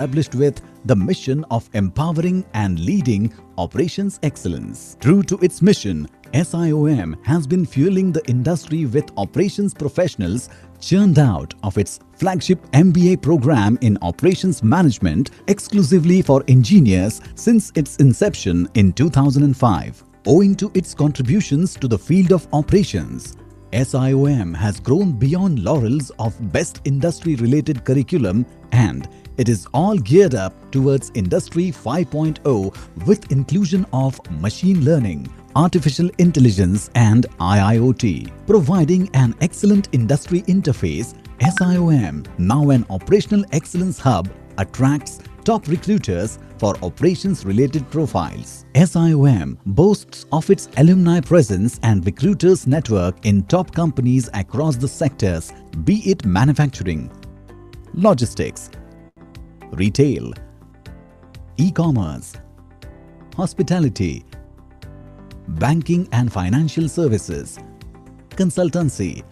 established with the mission of empowering and leading operations excellence. True to its mission, SIOM has been fueling the industry with operations professionals churned out of its flagship MBA program in operations management exclusively for engineers since its inception in 2005. Owing to its contributions to the field of operations, SIOM has grown beyond laurels of best industry-related curriculum, and it is all geared up towards Industry 5.0 with inclusion of machine learning, artificial intelligence and IIoT. Providing an excellent industry interface, SIOM, now an operational excellence hub, attracts top recruiters for operations-related profiles. SIOM boasts of its alumni presence and recruiters network in top companies across the sectors, be it manufacturing, logistics, retail, e-commerce, hospitality, banking and financial services, consultancy,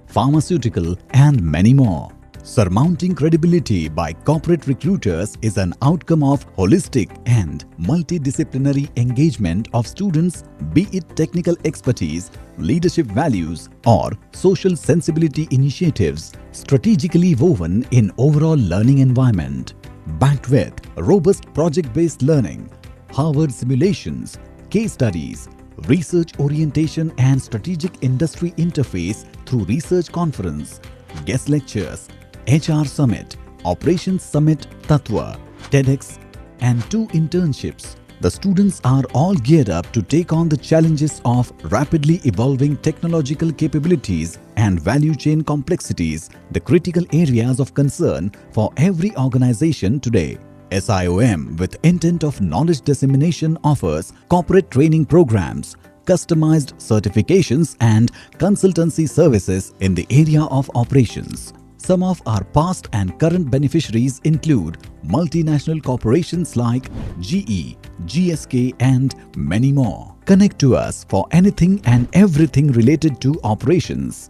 pharmaceutical, and many more. Surmounting credibility by corporate recruiters is an outcome of holistic and multidisciplinary engagement of students, be it technical expertise, leadership values, or social sensibility initiatives, strategically woven in overall learning environment. Backed with robust project-based learning, Harvard simulations, case studies, research orientation and strategic industry interface through research conference, guest lectures, HR Summit, Operations Summit Tatwa, TEDx, and 2 internships. The students are all geared up to take on the challenges of rapidly evolving technological capabilities and value chain complexities, the critical areas of concern for every organization today. SIOM, with intent of knowledge dissemination, offers corporate training programs, customized certifications and consultancy services in the area of operations. Some of our past and current beneficiaries include multinational corporations like GE, GSK and many more. Connect to us for anything and everything related to operations.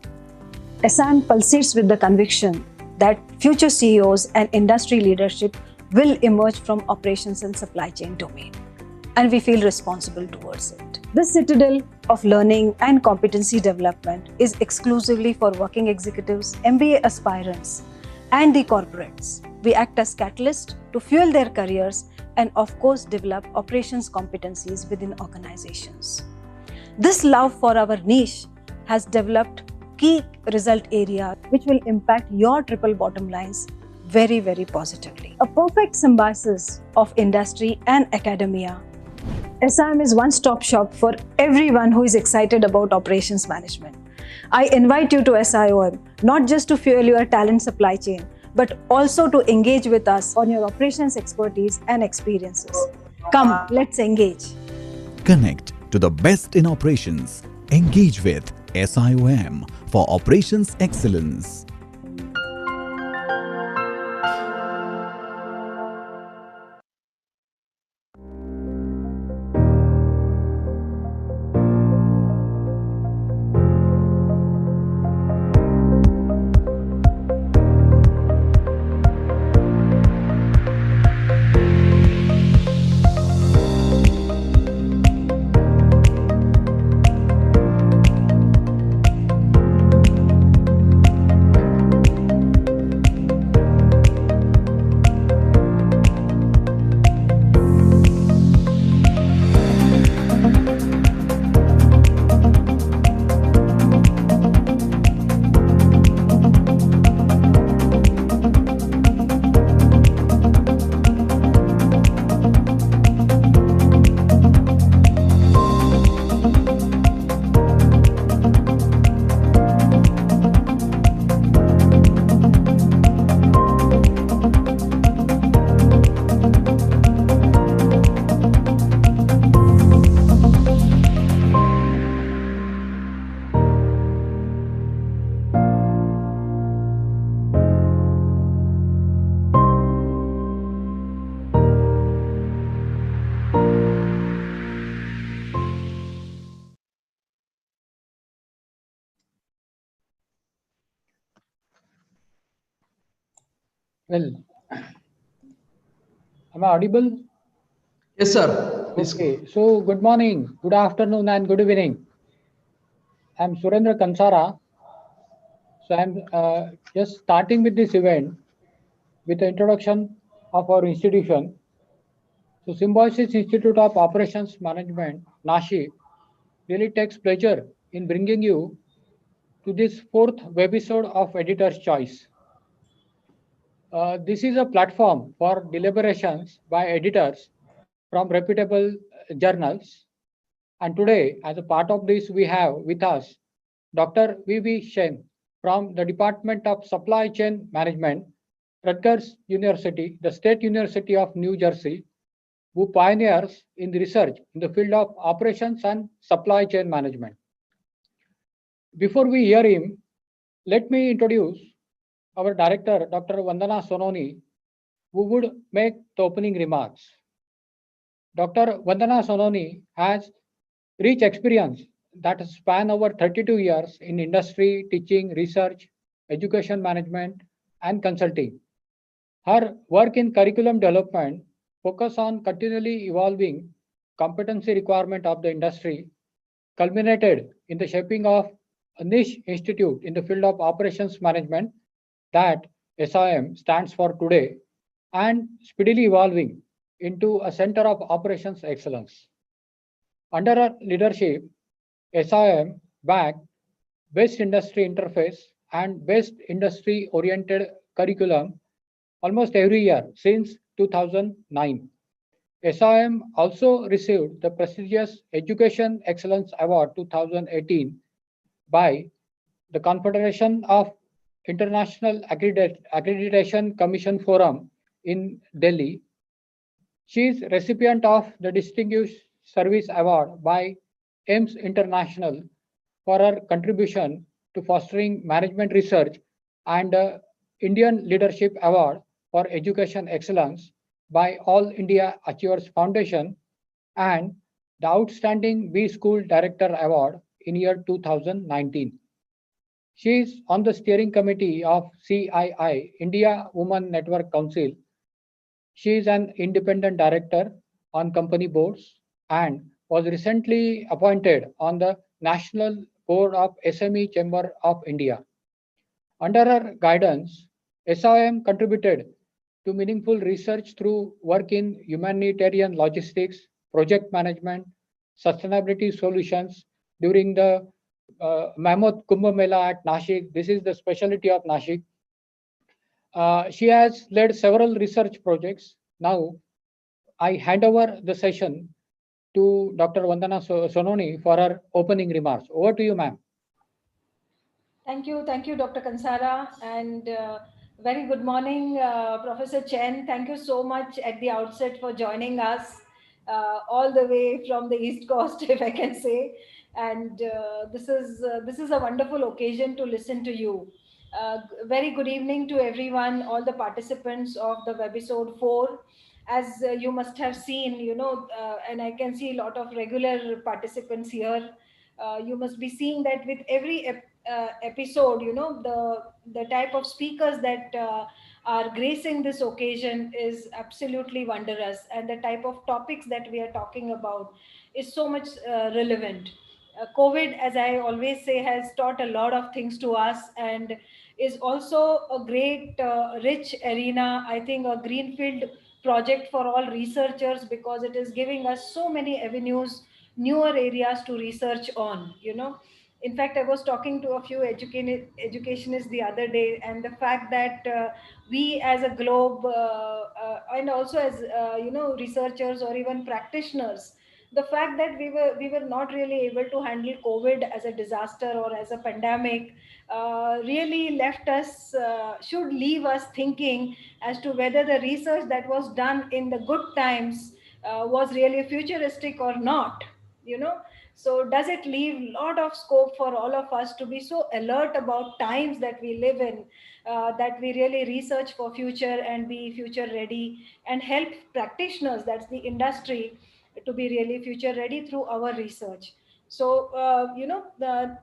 SIOM pulsates with the conviction that future CEOs and industry leadership will emerge from operations and supply chain domain, and we feel responsible towards it. This citadel of learning and competency development is exclusively for working executives, MBA aspirants, and the corporates. We act as catalysts to fuel their careers and of course develop operations competencies within organizations. This love for our niche has developed key result areas which will impact your triple bottom lines very, very positively. A perfect symbiosis of industry and academia, SIOM is one-stop shop for everyone who is excited about operations management. I invite you to SIOM not just to fuel your talent supply chain, but also to engage with us on your operations expertise and experiences. Come, let's engage. Connect to the best in operations. Engage with SIOM for operations excellence. Well, Am I audible? Yes, sir. Please go. Okay. So, good morning, good afternoon, and good evening. I'm Surendra Kansara. So, I'm just starting with this event with the introduction of our institution. So, Symbiosis Institute of Operations Management, Nashik, really takes pleasure in bringing you to this fourth webisode of Editor's Choice. This is a platform for deliberations by editors from reputable journals. And today, as a part of this, we have with us Dr. Chen from the Department of Supply Chain Management, Rutgers University, the State University of New Jersey, who pioneers in the research in the field of operations and supply chain management. Before we hear him, let me introduce our director, Dr. Vandana Sononi, who would make the opening remarks. Dr. Vandana Sononi has rich experience that span over 32 years in industry, teaching, research, education management, and consulting. Her work in curriculum development focus on continually evolving competency requirement of the industry, culminated in the shaping of a niche institute in the field of operations management that SIOM stands for today, and speedily evolving into a center of operations excellence. Under her leadership, SIM backed best industry interface and best industry oriented curriculum almost every year since 2009. SIM also received the prestigious Education Excellence Award 2018 by the Confederation of International Accreditation Commission Forum in Delhi. She is recipient of the Distinguished Service Award by AIMS International for her contribution to fostering management research and Indian Leadership Award for Education Excellence by All India Achievers Foundation and the Outstanding B School Director Award in year 2019. She is on the steering committee of CII, India Women Network Council. She is an independent director on company boards and was recently appointed on the National Board of SME Chamber of India. Under her guidance, SIM contributed to meaningful research through work in humanitarian logistics, project management, sustainability solutions during the Mammoth Kumbh Mela at Nashik. This is the specialty of Nashik. She has led several research projects. Now, I hand over the session to Dr. Vandana Sononi for her opening remarks. Over to you, ma'am. Thank you, Dr. Kansara, and very good morning, Professor Chen. Thank you so much at the outset for joining us all the way from the East Coast, if I can say. And this is a wonderful occasion to listen to you. Very good evening to everyone, all the participants of the webisode 4. As you must have seen, and I can see a lot of regular participants here. You must be seeing that with every episode, the type of speakers that are gracing this occasion is absolutely wondrous, and the type of topics that we are talking about is so much relevant. COVID, as I always say, has taught a lot of things to us and is also a great, rich arena. I think a greenfield project for all researchers because it is giving us so many avenues, newer areas to research on. In fact, I was talking to a few educationists the other day, and the fact that we as a globe, and also as researchers or even practitioners, the fact that we were not really able to handle COVID as a disaster or as a pandemic really left us, should leave us thinking as to whether the research that was done in the good times was really futuristic or not. you know so does it leave lot of scope for all of us to be so alert about times that we live in, that we really research for future and be future ready and help practitioners, that's the industry, to be really future ready through our research. So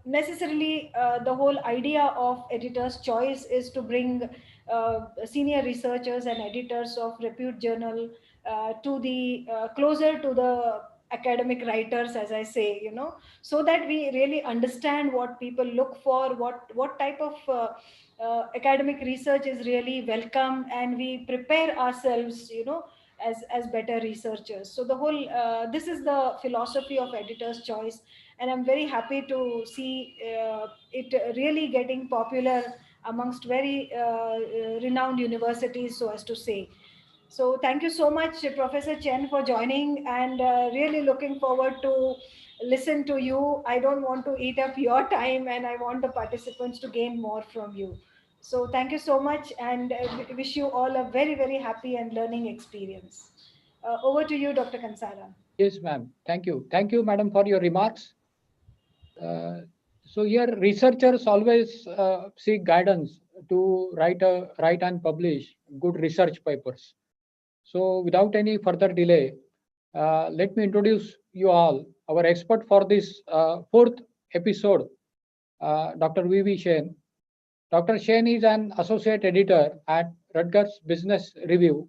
necessarily, the whole idea of editor's choice is to bring senior researchers and editors of Repute journal to the closer to the academic writers, as I say, so that we really understand what people look for, what type of academic research is really welcome, and we prepare ourselves, as better researchers. So the whole this is the philosophy of editor's choice, and I'm very happy to see it really getting popular amongst very renowned universities, so as to say. So thank you so much, Professor Chen, for joining, and really looking forward to listen to you. I don't want to eat up your time, and I want the participants to gain more from you. So thank you so much, and wish you all a very, very happy and learning experience. Over to you, Dr. Kansara. Yes, ma'am. Thank you. Thank you, madam, for your remarks. So here researchers always seek guidance to write and publish good research papers. So without any further delay, let me introduce you all our expert for this fourth episode, Dr. Weiwei Chen. Dr. Chen is an associate editor at Rutgers Business Review,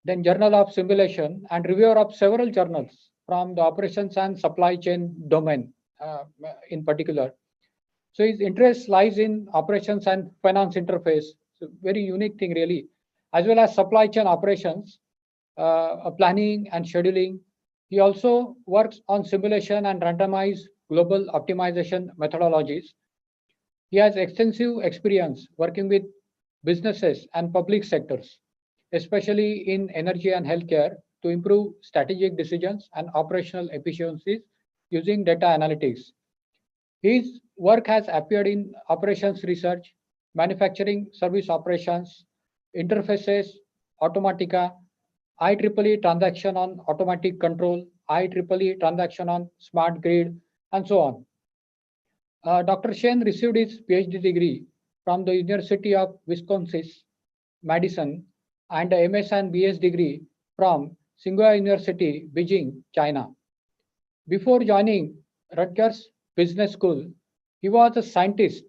then Journal of Simulation, and reviewer of several journals from the operations and supply chain domain in particular. So his interest lies in operations and finance interface. So very unique thing really, as well as supply chain operations, planning and scheduling. He also works on simulation and randomized global optimization methodologies. He has extensive experience working with businesses and public sectors, especially in energy and healthcare, to improve strategic decisions and operational efficiencies using data analytics. His work has appeared in operations research, manufacturing service operations, interfaces, Automatica, IEEE transaction on automatic control, IEEE transaction on smart grid, and so on. Dr. Chen received his PhD degree from the University of Wisconsin-Madison and a MS and BS degree from Tsinghua University, Beijing, China. Before joining Rutgers Business School, he was a scientist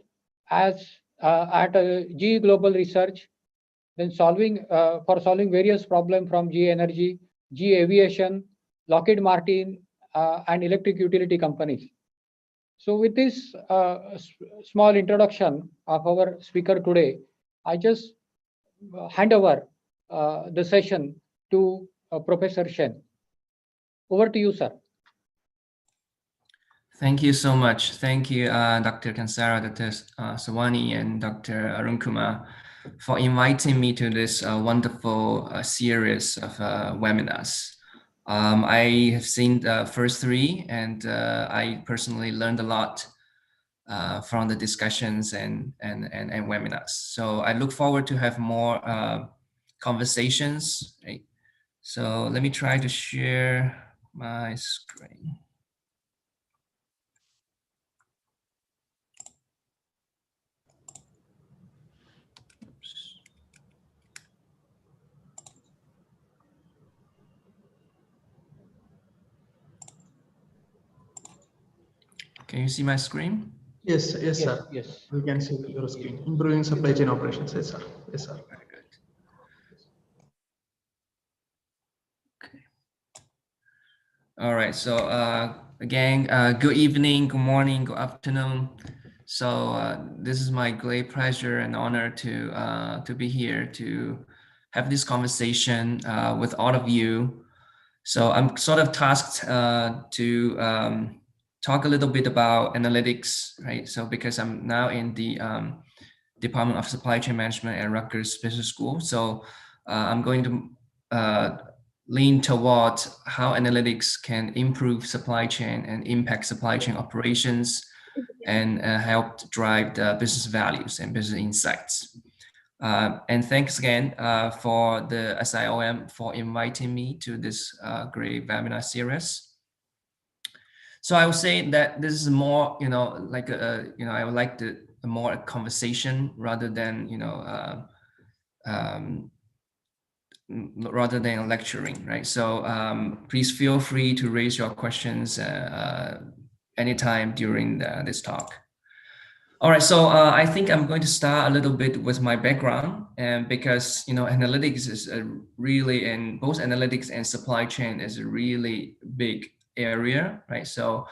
at GE Global Research, then solving various problems from GE Energy, GE Aviation, Lockheed Martin, and electric utility companies. So with this small introduction of our speaker today, I just hand over the session to Professor Chen. Over to you, sir. Thank you so much. Thank you, Dr. Kansara, Dr. Sawani, and Dr. Arun Kumar for inviting me to this wonderful series of webinars. I have seen the first three, and I personally learned a lot from the discussions and webinars. So I look forward to have more conversations. Right? So let me try to share my screen. Can you see my screen? Yes, sir. Yes. We can see your screen. Improving supply chain operations. Yes, sir. Yes, sir. Very good. Okay. All right. So again, good evening, good morning, good afternoon. So this is my great pleasure and honor to be here to have this conversation with all of you. So I'm sort of tasked to talk a little bit about analytics, right? So because I'm now in the Department of Supply Chain Management at Rutgers Business School, so I'm going to lean toward how analytics can improve supply chain and impact supply chain operations and help drive the business values and business insights. And thanks again for the SIOM for inviting me to this great webinar series. So I would say that this is more, like I would like a more conversation rather than, rather than lecturing, right? So please feel free to raise your questions anytime during this talk. All right, so I think I'm going to start a little bit with my background, and because analytics is really, and both analytics and supply chain is a really big area, right? So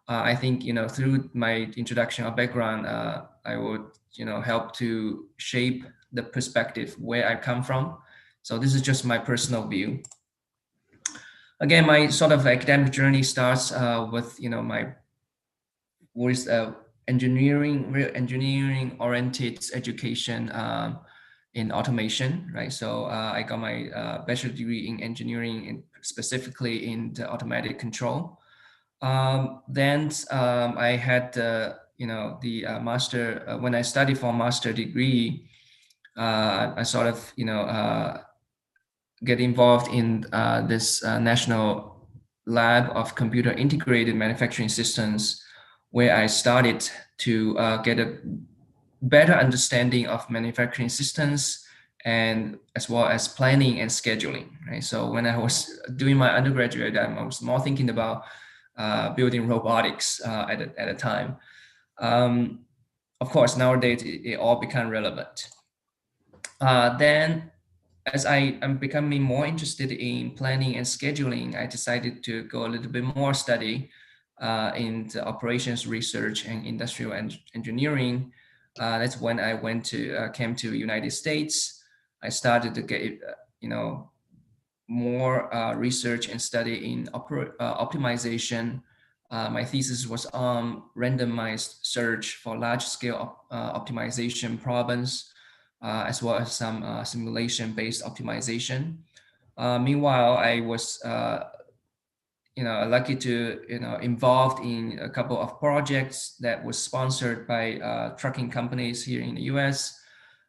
I think through my introduction or background, I would help to shape the perspective where I come from. So this is just my personal view. Again, my sort of academic journey starts with my engineering oriented education in automation, right? So I got my bachelor degree in engineering, specifically in the automatic control. Then I had the master. When I studied for master degree, I sort of get involved in this national lab of computer integrated manufacturing systems, where I started to get a better understanding of manufacturing systems and as well as planning and scheduling, right? So when I was doing my undergraduate, I was more thinking about building robotics at a time. Of course, nowadays it all become relevant. Then as I am becoming more interested in planning and scheduling, I decided to go a little bit more study in the operations research and industrial engineering. That's when I came to United States. I started to get more research and study in optimization. My thesis was on randomized search for large-scale optimization problems, as well as some simulation-based optimization. Meanwhile, I was lucky to involved in a couple of projects that was sponsored by trucking companies here in the U.S.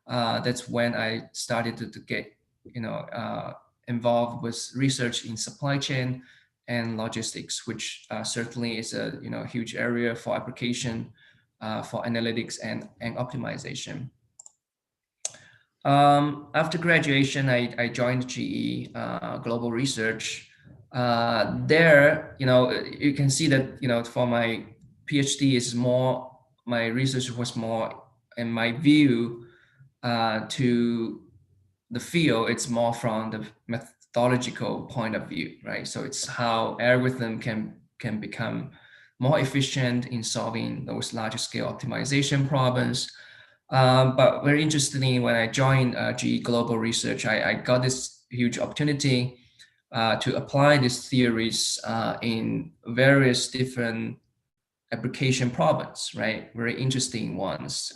That's when I started to get involved with research in supply chain and logistics, which certainly is a huge area for application for analytics and optimization. After graduation, I joined GE Global Research. There, you can see that for my PhD is more, my research was more, in my view, to the field. It's more from the methodological point of view, right? So it's how algorithm can become more efficient in solving those larger scale optimization problems. But very interestingly, when I joined GE Global Research, I got this huge opportunity to apply these theories in various different application problems, right? Very interesting ones.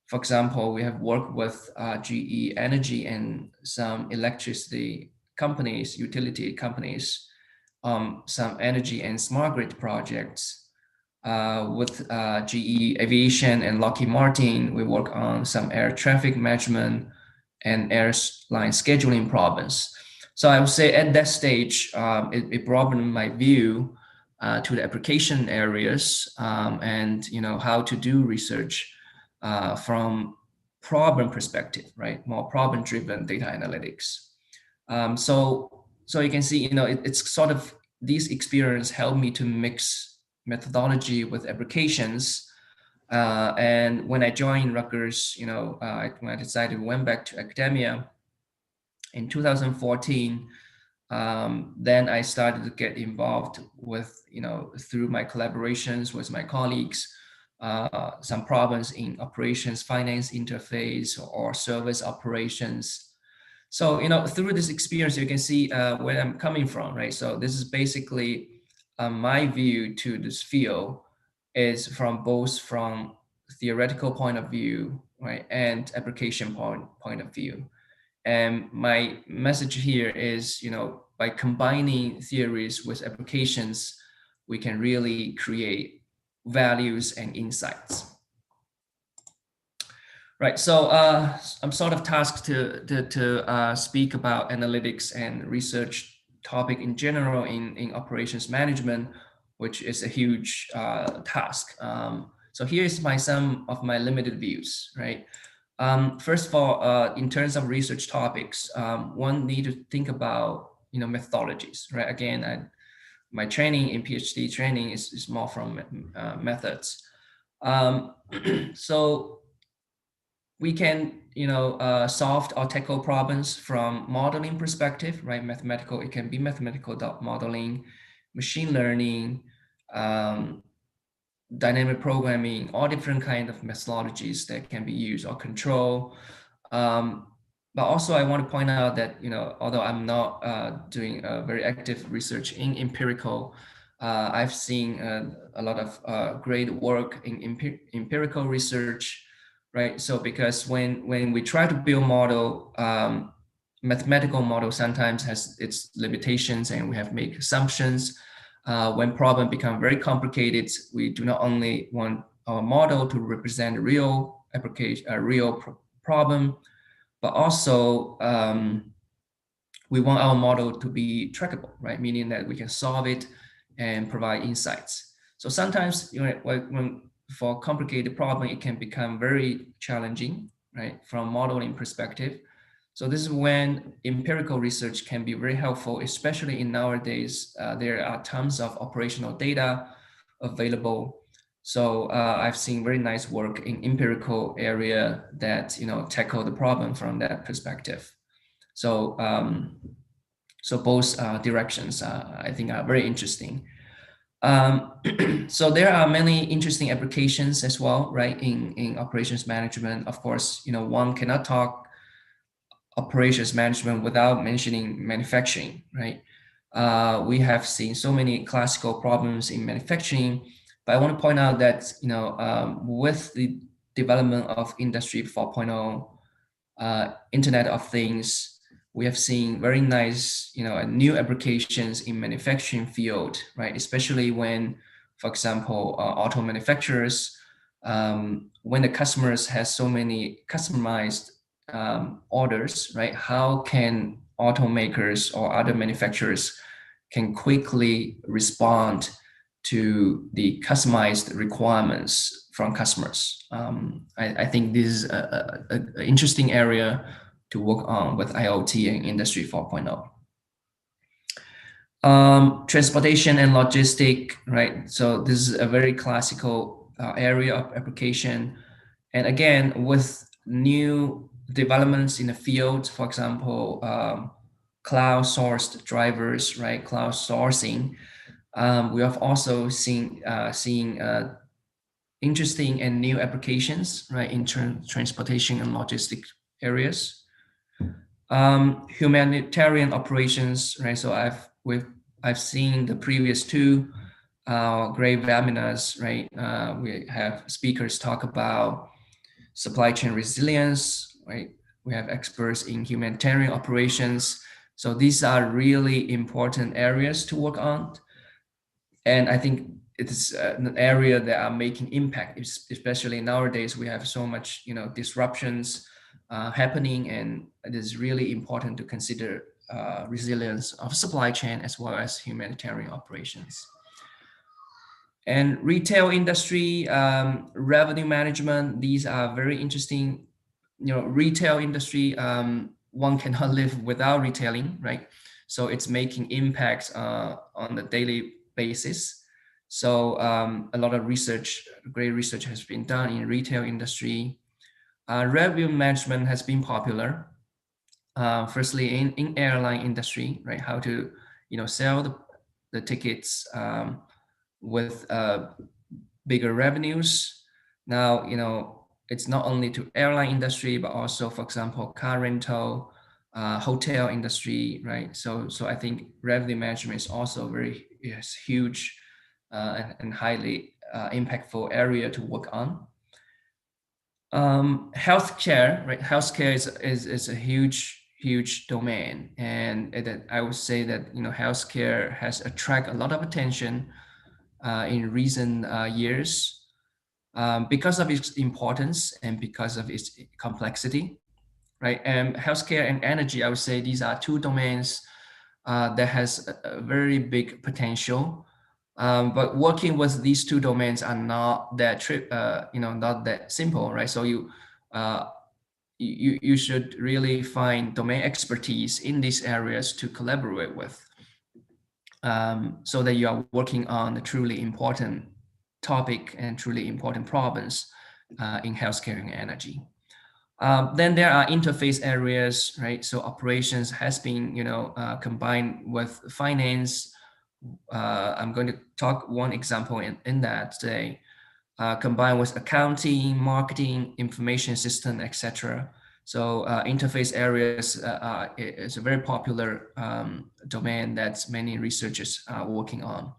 For example, we have worked with GE Energy and some electricity companies, utility companies, some energy and smart grid projects. With GE Aviation and Lockheed Martin, we work on some air traffic management and airline scheduling problems. So I would say at that stage, it broadened my view to the application areas and how to do research from problem perspective, right? More problem-driven data analytics. So you can see, it's sort of, these experience helped me to mix methodology with applications. And when I joined Rutgers, when I decided to went back to academia in 2014, then I started to get involved with, through my collaborations with my colleagues, some problems in operations, finance interface, or service operations. So, through this experience, you can see where I'm coming from, right? So this is basically my view to this field is from theoretical point of view, right, and application point of view. And my message here is, by combining theories with applications, we can really create values and insights. Right, so I'm sort of tasked to speak about analytics and research topic in general in operations management, which is a huge task. So here's some of my limited views, right? First of all, in terms of research topics, one need to think about methodologies, right? Again, my training in PhD training is more from methods. So we can, solve or tackle problems from modeling perspective, right? Mathematical, it can be mathematical modeling, machine learning, dynamic programming, all different kind of methodologies that can be used or control. But also I want to point out that, although I'm not doing very active research in empirical, I've seen a lot of great work in empirical research, right? So because when we try to build model, mathematical model sometimes has its limitations, and we have to make assumptions. When problem become very complicated, we do not only want our model to represent a real application, a real problem, but also we want our model to be trackable, right? Meaning that we can solve it and provide insights. So sometimes, when for complicated problem, it can become very challenging, right? From modeling perspective. So this is when empirical research can be very helpful, especially in nowadays. There are tons of operational data available. So I've seen very nice work in empirical area that tackle the problem from that perspective. So so both directions I think are very interesting. So there are many interesting applications as well, right? In operations management, of course, one cannot talk operations management without mentioning manufacturing, right? We have seen so many classical problems in manufacturing, but I want to point out that with the development of Industry 4.0, Internet of Things, we have seen very nice new applications in manufacturing field, right? Especially when, for example, auto manufacturers, when the customers has so many customized orders, right? How can automakers or other manufacturers can quickly respond to the customized requirements from customers? I think this is an interesting area to work on with IoT and Industry 4.0. Transportation and logistic, right? So this is a very classical area of application. And again, with new developments in the field, for example, cloud sourced drivers, right? Cloud sourcing. We have also seen interesting and new applications, right? In transportation and logistic areas. Humanitarian operations, right? So I've seen the previous two great webinars, right? We have speakers talk about supply chain resilience, right? We have experts in humanitarian operations. So these are really important areas to work on. And I think it is an area that are making impact, especially nowadays. We have so much, disruptions happening, and it is really important to consider resilience of supply chain as well as humanitarian operations. And retail industry, revenue management, these are very interesting. Retail industry, one cannot live without retailing, right? So it's making impacts on the daily basis. So a lot of research, great research has been done in retail industry. Revenue management has been popular. Firstly, in airline industry, right? How to, sell the tickets with bigger revenues. Now, it's not only to airline industry, but also, for example, car rental, hotel industry, right? So I think revenue management is also very huge and highly impactful area to work on. Healthcare, right? Healthcare is a huge domain, and I would say that healthcare has attracted a lot of attention in recent years because of its importance and because of its complexity, right? And healthcare and energy, I would say these are two domains that has a very big potential. But working with these two domains are not that not that simple, right? So you should really find domain expertise in these areas to collaborate with, so that you are working on the truly important topic and truly important problems in healthcare and energy. Then there are interface areas, right? So operations has been, combined with finance. I'm going to talk one example in that today, combined with accounting, marketing, information system, etc. So interface areas is a very popular domain that many researchers are working on.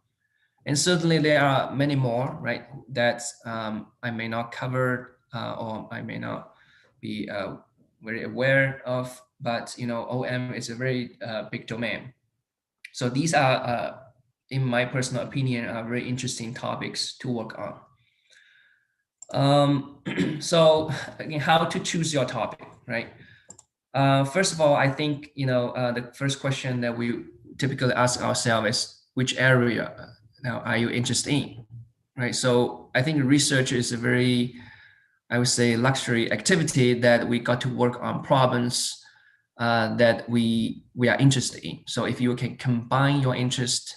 And certainly there are many more, right, that I may not cover or I may not be very aware of, but OM is a very big domain. So these are, in my personal opinion, are very interesting topics to work on. So again, how to choose your topic, right? First of all, I think the first question that we typically ask ourselves is, which area now are you interested in, right? So I think research is a very, I would say, luxury activity that we got to work on problems that we are interested in. So if you can combine your interest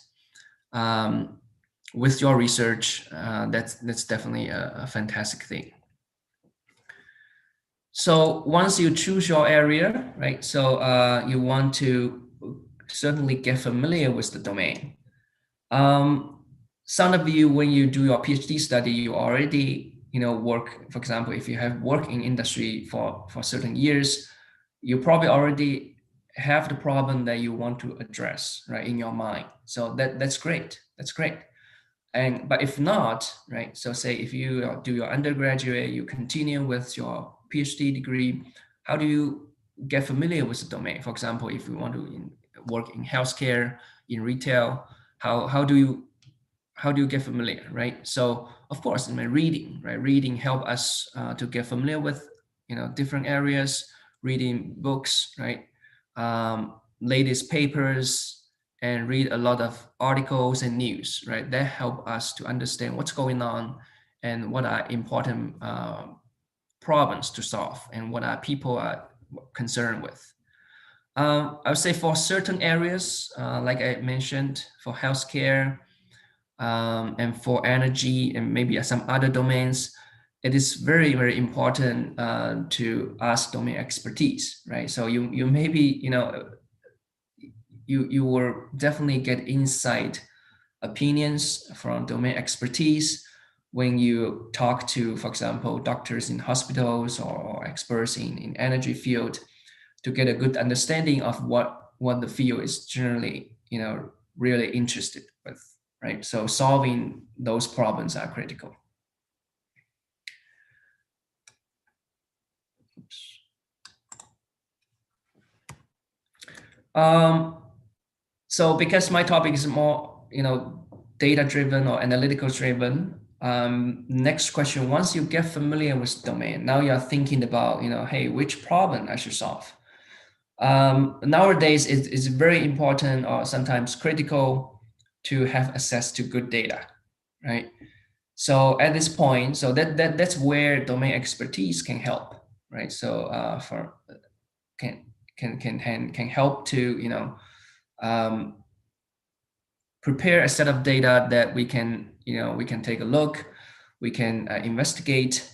with your research, that's definitely a fantastic thing. So once you choose your area, right? So you want to certainly get familiar with the domain. Some of you, when you do your PhD study, you already work. For example, if you have worked in industry for certain years, you probably already have the problem that you want to address, right, in your mind. So that's great. That's great. But if not, right, so say if you do your undergraduate, you continue with your PhD degree, how do you get familiar with the domain? For example, if you want to work in healthcare, in retail, how do you get familiar, right? So of course, reading, right? Reading help us to get familiar with different areas, reading books, right? Latest papers, and read a lot of articles and news, right? That help us to understand what's going on and what are important problems to solve and what are people are concerned with. I would say for certain areas, like I mentioned, for healthcare and for energy and maybe some other domains, it is very, very important to ask domain expertise, right? So you maybe, you will definitely get insight opinions from domain expertise when you talk to, for example, doctors in hospitals or experts in energy field, to get a good understanding of what the field is generally, really interested with, right? So solving those problems are critical. So because my topic is more, data driven or analytical driven, next question, once you get familiar with domain, now you're thinking about, hey, which problem I should solve? Nowadays, it's very important or sometimes critical to have access to good data, right? So at this point, so that's where domain expertise can help, right? So can help to prepare a set of data that we can take a look, we can investigate.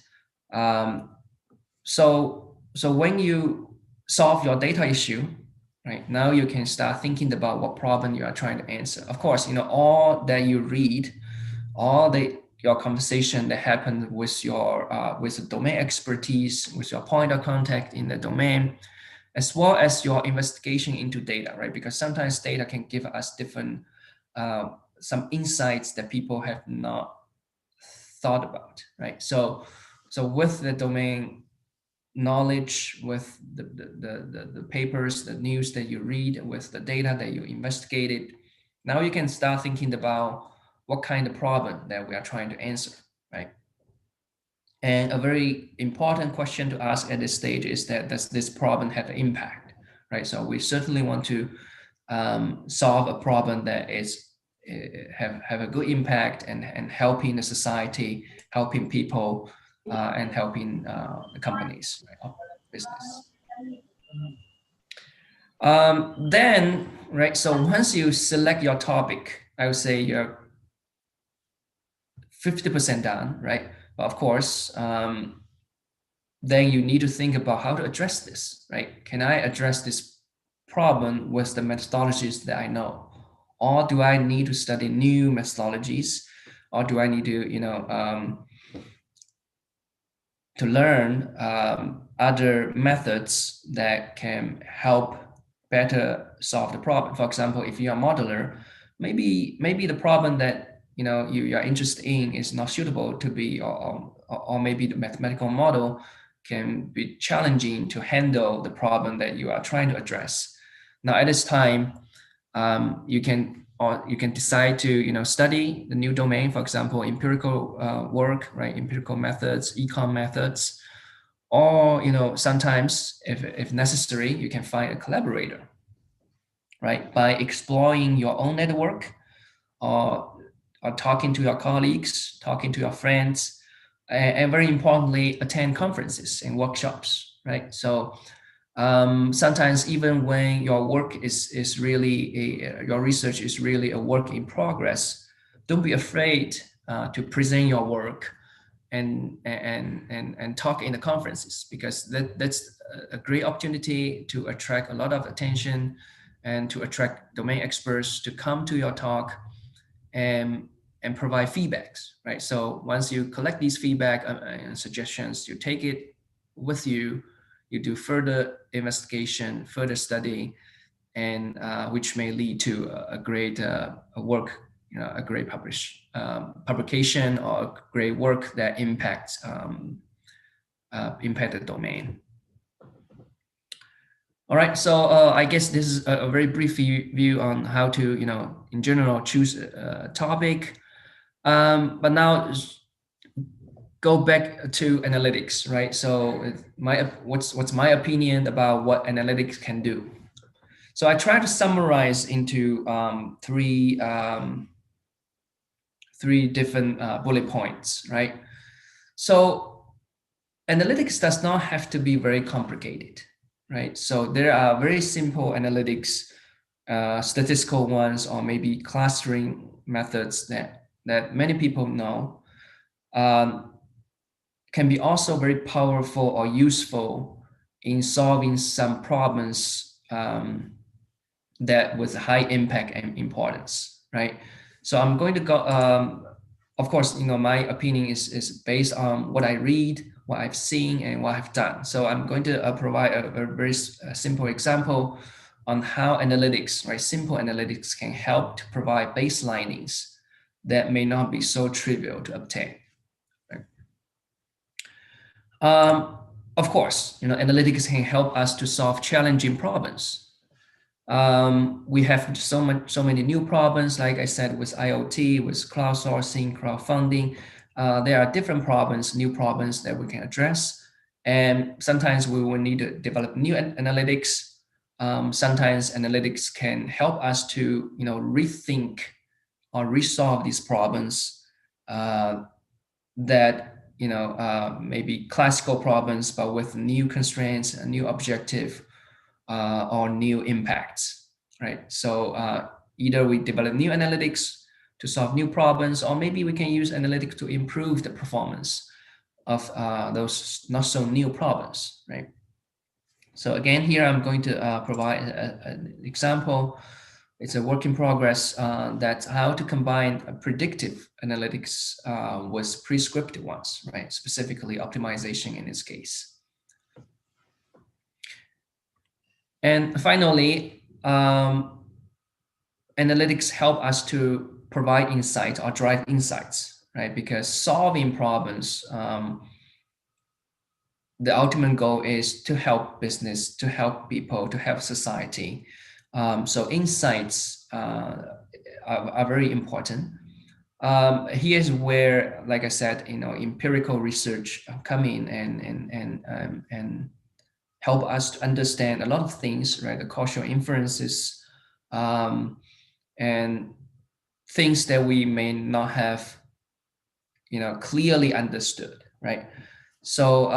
So when you solve your data issue, right, now you can start thinking about what problem you are trying to answer. Of course, all that you read, all your conversation that happened with your with the domain expertise, with your point of contact in the domain, as well as your investigation into data, right? Because sometimes data can give us different some insights that people have not thought about, right? So with the domain knowledge, with the papers, the news that you read, with the data that you investigated, now you can start thinking about what kind of problem that we are trying to answer, right? And a very important question to ask at this stage is that, does this problem have an impact, right? So we certainly want to solve a problem that is have a good impact and helping the society, helping people, and helping the companies, right, business. Then, right, so once you select your topic, I would say you're 50% done, right? But of course, then you need to think about how to address this, right? Can I address this problem with the methodologies that I know? Or do I need to study new methodologies? Or do I need to, to learn other methods that can help better solve the problem? For example, if you're a modeler, maybe the problem that you are interested in is not suitable to be, or maybe the mathematical model can be challenging to handle the problem that you are trying to address. Now, at this time, you can decide to study the new domain, for example, empirical work, right? Empirical methods, econ methods, or sometimes, if necessary, you can find a collaborator, right? By exploring your own network, or talking to your colleagues, talking to your friends, and very importantly, attend conferences and workshops, right? So sometimes even when your work is really your research is really a work in progress, don't be afraid to present your work and talk in the conferences, because that's a great opportunity to attract a lot of attention and to attract domain experts to come to your talk and provide feedbacks, right? So once you collect these feedback and suggestions, you take it with you, you do further investigation, further study, and which may lead to a great work, a great publication, or a great work that impacts impact the domain. All right, so I guess this is a very brief view on how to, in general, choose a topic. But now go back to analytics, right? So what's my opinion about what analytics can do? So I try to summarize into three different bullet points, right? So analytics does not have to be very complicated, right? So there are very simple analytics, statistical ones, or maybe clustering methods that many people know, can be also very powerful or useful in solving some problems that with high impact and importance, right? So I'm going to go, of course, my opinion is based on what I read, what I've seen, and what I've done. So I'm going to provide a very simple example on how analytics, right, simple analytics can help to provide baselinings that may not be so trivial to obtain. Right? Of course, analytics can help us to solve challenging problems. We have so many new problems, like I said, with IoT, with crowdsourcing, crowdfunding. There are different problems, new problems that we can address. And sometimes we will need to develop new analytics. Sometimes analytics can help us to, rethink or resolve these problems that, maybe classical problems, but with new constraints, a new objective, or new impacts, right? So either we develop new analytics to solve new problems, or maybe we can use analytics to improve the performance of those not so new problems, right? So again, here I'm going to provide an example. It's a work in progress that's how to combine predictive analytics with prescriptive ones, right? Specifically optimization in this case. And finally, analytics help us to provide insights or drive insights, right? Because solving problems, the ultimate goal is to help business, to help people, to help society. So insights are very important. Here's where, like I said, empirical research come in and help us to understand a lot of things, right? The causal inferences, and things that we may not have, clearly understood, right? So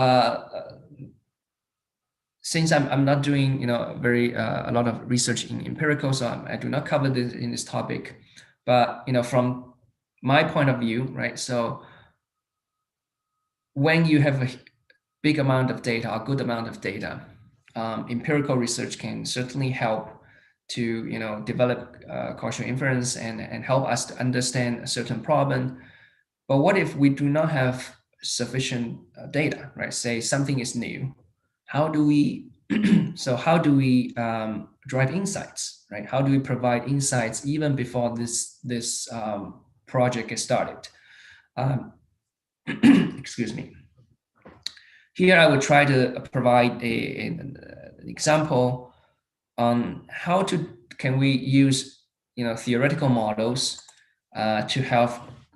since I'm not doing, a lot of research in empirical, so I do not cover this in this topic. But from my point of view, right? So when you have a big amount of data, a good amount of data, empirical research can certainly help to develop causal inference and help us to understand a certain problem. But what if we do not have sufficient data, right? Say something is new. How do we how do we drive insights, right? How do we provide insights even before this project gets started? Excuse me. Here I would try to provide an example on how can we use theoretical models to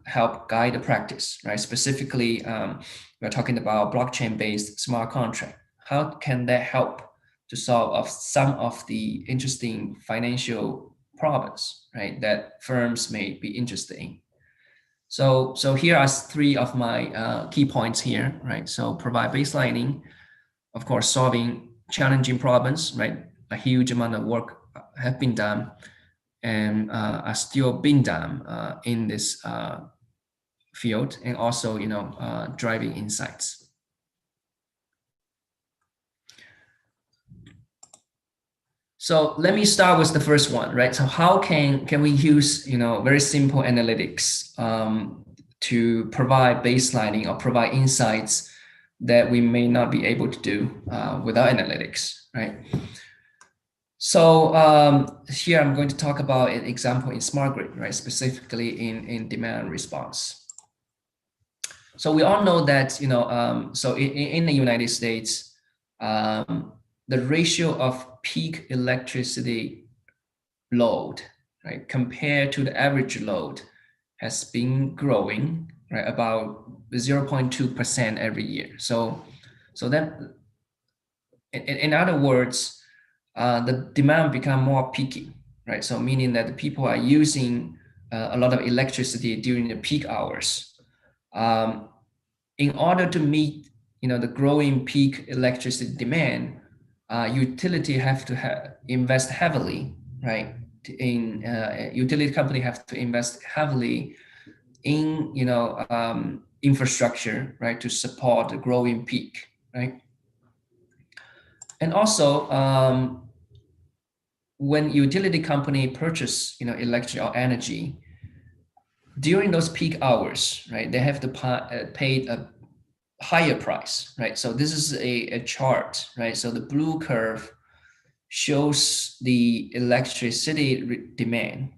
help guide the practice, right? Specifically, we're talking about blockchain-based smart contract. How can that help to solve some of the interesting financial problems, right, that firms may be interested in? So here are three of my key points here, right? So provide baselining, of course, solving challenging problems, right? A huge amount of work have been done and are still being done in this field, and also driving insights. So let me start with the first one, right? So how can we use very simple analytics to provide baselining or provide insights that we may not be able to do without analytics, right? So here I'm going to talk about an example in smart grid, right? Specifically in demand response. So we all know that so in the United States, the ratio of peak electricity load, right, compared to the average load has been growing, right, about 0.2% every year. So that, in other words, the demand become more peaky, right? So meaning that the people are using a lot of electricity during the peak hours. In order to meet the growing peak electricity demand, utility have to invest heavily, right? In utility company have to invest heavily in infrastructure, right, to support the growing peak, right? And also, when utility company purchase electric or energy during those peak hours, right, they have to pay a higher price, right? So this is a chart, right? So the blue curve shows the electricity demand,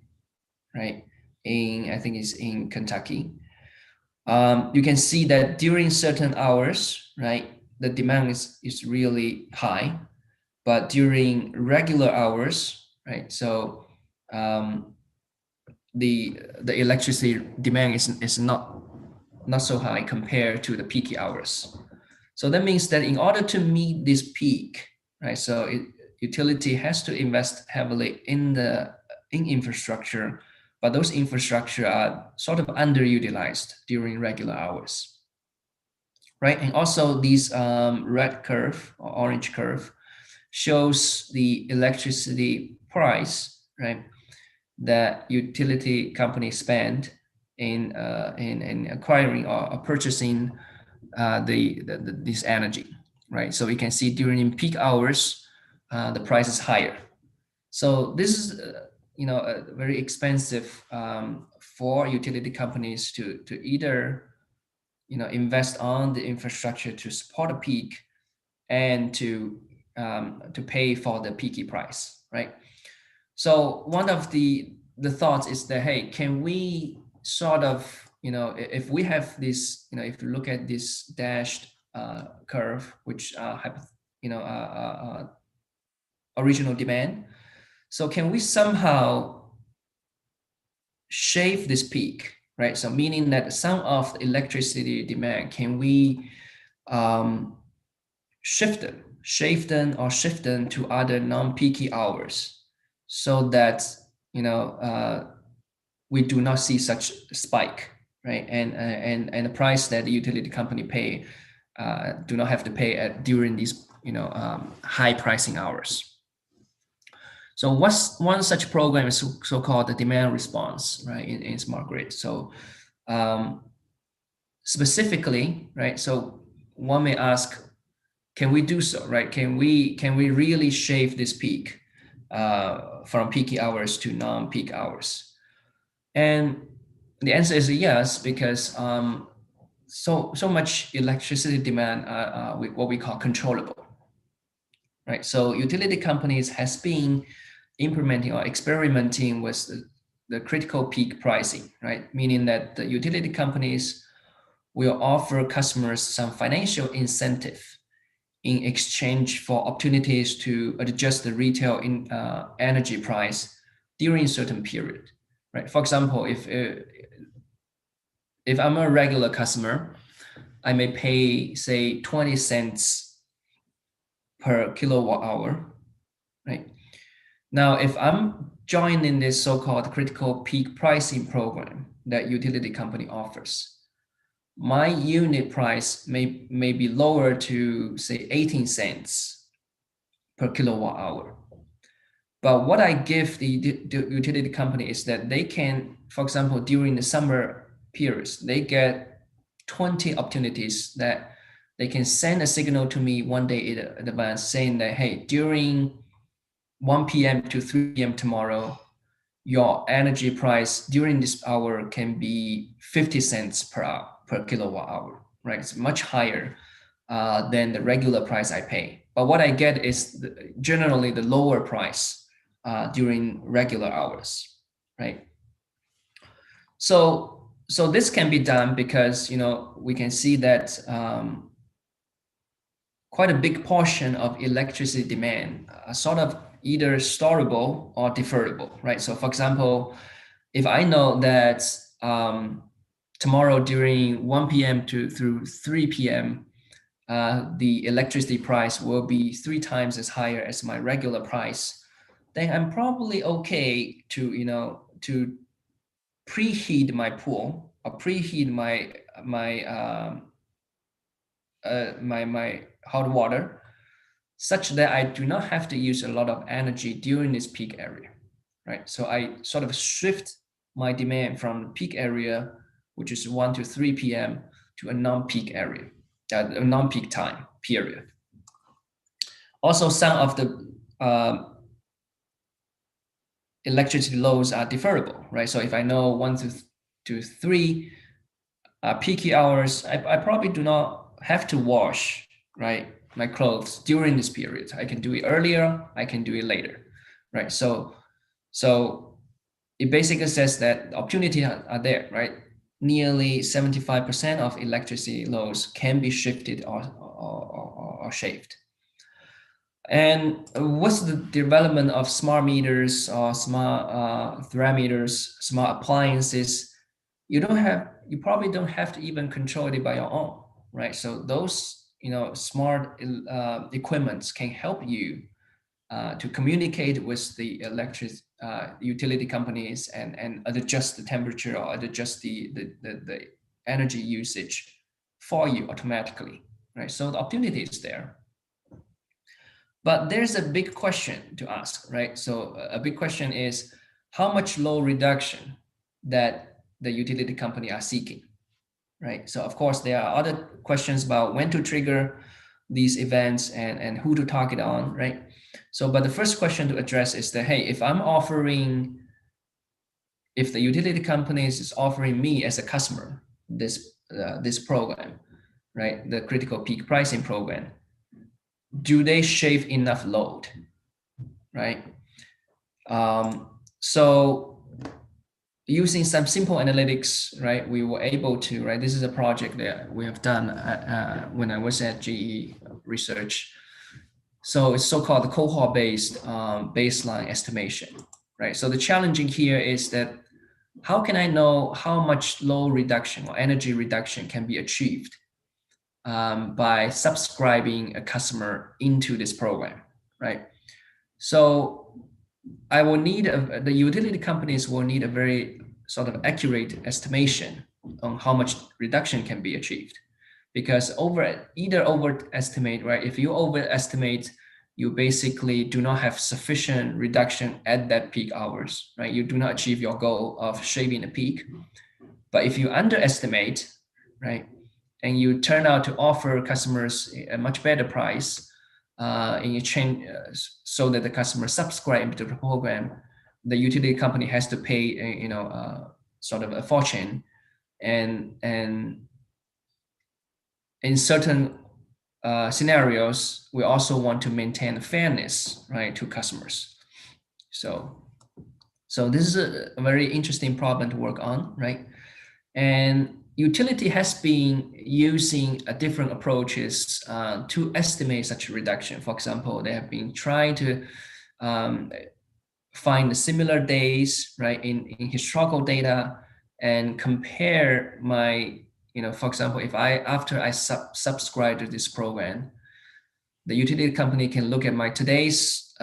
right? I think it's in Kentucky. You can see that during certain hours, right, the demand is really high, but during regular hours, right, so the electricity demand is not so high compared to the peaky hours. So that means that in order to meet this peak, right, so utility has to invest heavily in infrastructure, but those infrastructure are sort of underutilized during regular hours, right? And also these red curve or orange curve shows the electricity price, right, that utility companies spend in acquiring or purchasing this energy, right? So we can see during peak hours, the price is higher. So this is very expensive for utility companies to either invest on the infrastructure to support a peak and to pay for the peaky price, right? So one of the thoughts is that, hey, can we sort of, if we have this, if you look at this dashed curve, which original demand, so can we somehow shave this peak, right? So meaning that some of the electricity demand, can we shave them to other non-peaky hours, so that we do not see such spike, right? And the price that the utility company pay do not have to pay during these high pricing hours. So one such program is so-called the demand response, right, in smart grid. So specifically, right, so one may ask, can we do so, right? Can we really shave this peak from peaky hours to non-peak hours? And the answer is yes, because so much electricity demand with what we call controllable, right? So utility companies has been implementing or experimenting with the critical peak pricing, right? Meaning that the utility companies will offer customers some financial incentive in exchange for opportunities to adjust the retail energy price during a certain period, right? For example, if I'm a regular customer, I may pay, say, 20 cents per kilowatt hour, right? Now, if I'm joining this so-called critical peak pricing program that utility company offers, my unit price may be lower to, say, 18 cents per kilowatt hour. But what I give the utility company is that they can, for example, during the summer periods, they get 20 opportunities that they can send a signal to me one day in advance saying that, hey, during 1 p.m. to 3 p.m. tomorrow, your energy price during this hour can be 50 cents per kilowatt hour, right? It's much higher than the regular price I pay. But what I get is generally the lower price during regular hours, right? So this can be done because, you know, we can see that quite a big portion of electricity demand are sort of either storable or deferrable, right? So for example, if I know that tomorrow during 1 p.m. through 3 p.m., the electricity price will be 3 times as higher as my regular price, then I'm probably okay to, you know, to preheat my pool or preheat my hot water such that I do not have to use a lot of energy during this peak area, right? So I sort of shift my demand from the peak area, which is 1 to 3 p.m. to a non-peak area, a non-peak time period. Also, some of the electricity loads are deferrable, right? So if I know 1 to 3 peaky hours, I probably do not have to wash, right, my clothes during this period. I can do it earlier, I can do it later, right? So it basically says that opportunities are there, right? Nearly 75% of electricity loads can be shifted or shaved. And what's the development of smart meters or smart thermometers, smart appliances? You probably don't have to even control it by your own, right? So those, you know, smart equipments can help you to communicate with the electric utility companies and adjust the temperature or adjust the energy usage for you automatically, right? So the opportunity is there. But there's a big question to ask, right? So a big question is how much load reduction that the utility company are seeking, right? So of course, there are other questions about when to trigger these events and who to target on, right? So, but the first question to address is that, hey, if the utility company is offering me as a customer this program, right, the critical peak pricing program, do they shave enough load, right? So using some simple analytics, right, we were able to, right, this is a project that we have done when I was at GE Research. So it's so-called cohort-based baseline estimation, right? So the challenging here is that how can I know how much load reduction or energy reduction can be achieved by subscribing a customer into this program, right? So I will need the utility companies will need a very sort of accurate estimation on how much reduction can be achieved, because overestimate, right? If you overestimate you basically do not have sufficient reduction at that peak hours, right? You do not achieve your goal of shaving the peak. But if you underestimate, right, and you turn out to offer customers a much better price, and you change so that the customer subscribe to the program, the utility company has to pay, sort of a fortune, and in certain scenarios, we also want to maintain fairness, right, to customers. So this is a very interesting problem to work on, right? And utility has been using different approaches to estimate such a reduction. For example, they have been trying to find the similar days, right, in historical data and compare my, for example, if after I subscribe to this program, the utility company can look at my today's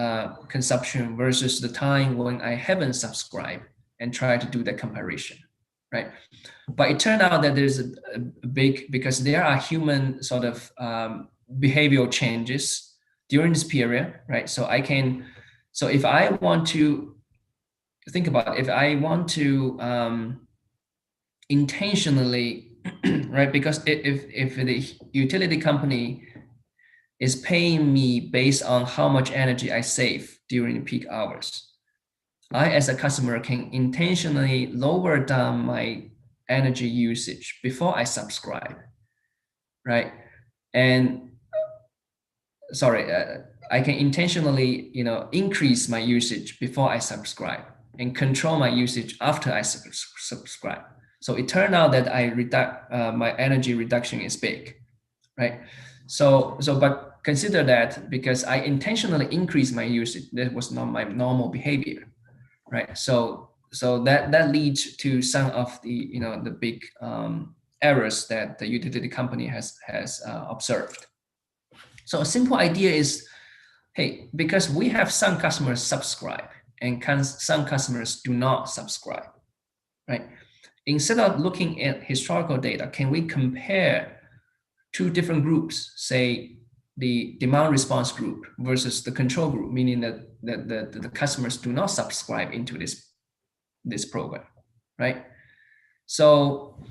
consumption versus the time when I haven't subscribed and try to do that comparison, right? But it turned out that there's a big, because there are human sort of behavioral changes during this period, right? So if I want to think about it, if I want to intentionally, right? Because if the utility company is paying me based on how much energy I save during the peak hours, I, as a customer, can intentionally lower down my energy usage before I subscribe, right? And I can intentionally, increase my usage before I subscribe and control my usage after I subscribe. So it turned out that my energy reduction is big, right? But consider that because I intentionally increased my usage, that was not my normal behavior, right? So that leads to some of the, the big errors that the utility company has observed. So a simple idea is, hey, because we have some customers subscribe and some customers do not subscribe, right? Instead of looking at historical data, can we compare two different groups, say the demand response group versus the control group, meaning that the customers do not subscribe into this program, right? So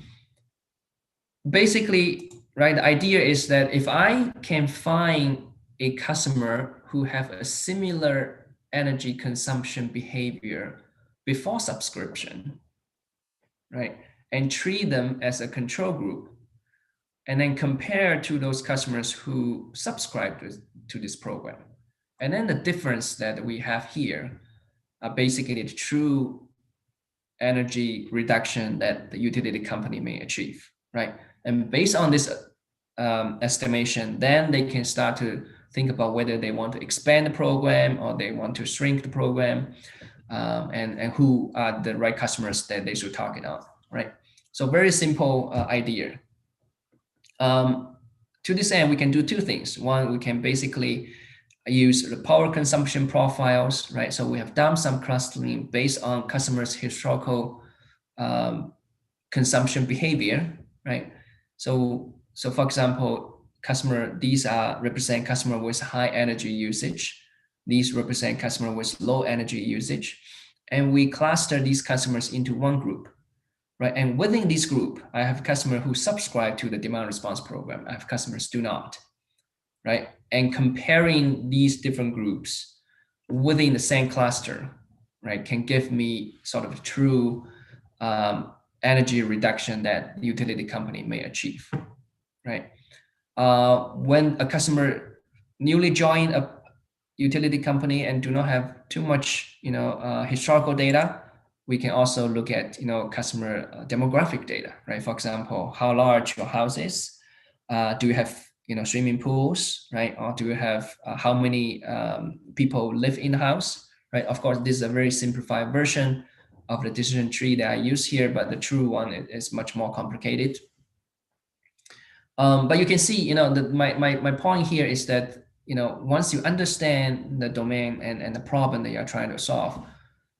basically, right, the idea is that if I can find a customer who have a similar energy consumption behavior before subscription, right, and treat them as a control group, and then compare to those customers who subscribe to this program. And then the difference that we have here are basically the true energy reduction that the utility company may achieve, right? And based on this estimation, then they can start to think about whether they want to expand the program or they want to shrink the program, and who are the right customers that they should target on, right? So very simple idea. To this end, we can do two things. One, we can basically use the power consumption profiles, right? So we have done some clustering based on customers' historical consumption behavior, right? So for example, these represent customer with high energy usage. These represent customer with low energy usage. And we cluster these customers into one group, right? And within this group, I have customers who subscribe to the demand response program. I have customers do not, right? And comparing these different groups within the same cluster, right, can give me sort of true energy reduction that the utility company may achieve, right? When a customer newly joined a utility company and do not have too much, historical data, we can also look at, customer demographic data, right? For example, how large your house is. Do you have, swimming pools, right? Or do you have how many people live in the house, right? Of course, this is a very simplified version of the decision tree that I use here, but the true one is much more complicated. But you can see, my point here is that, once you understand the domain and the problem that you're trying to solve,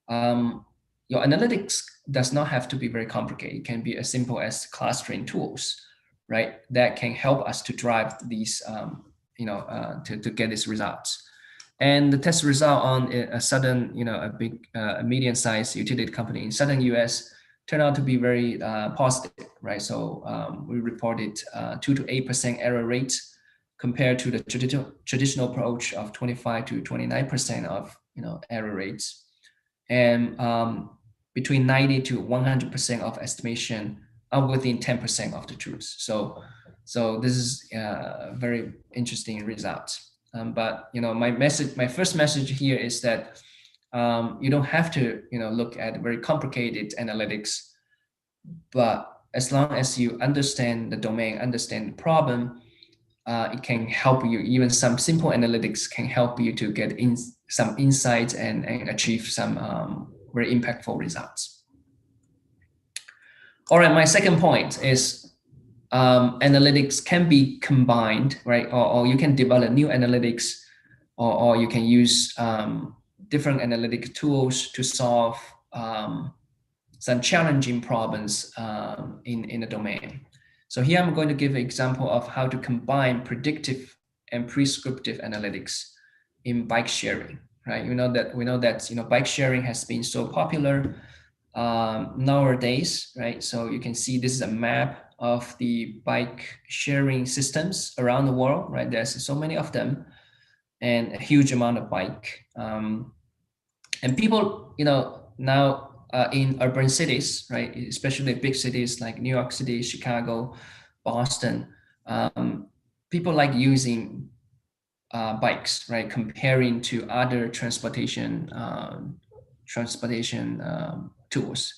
your analytics does not have to be very complicated. It can be as simple as clustering tools, right? That can help us to drive these, to get these results. And the test result on a sudden, a medium-sized utility company in southern US turned out to be very positive, right? So we reported 2 to 8% error rate compared to the traditional approach of 25 to 29% of error rates, and between 90 to 100% of estimation are within 10% of the truth. So this is a very interesting result. But my first message here is that you don't have to look at very complicated analytics, but as long as you understand the domain, understand the problem, it can help you. Even some simple analytics can help you to get in some insights and achieve some very impactful results. All right, my second point is analytics can be combined, right? Or you can develop new analytics, or you can use different analytic tools to solve some challenging problems in a domain. So here I'm going to give an example of how to combine predictive and prescriptive analytics in bike sharing, right? We know that bike sharing has been so popular nowadays, right? So you can see this is a map of the bike sharing systems around the world, right? There's so many of them, and a huge amount of bike. And people, now in urban cities, right, especially big cities like New York City, Chicago, Boston, people like using bikes, right, comparing to other transportation tools.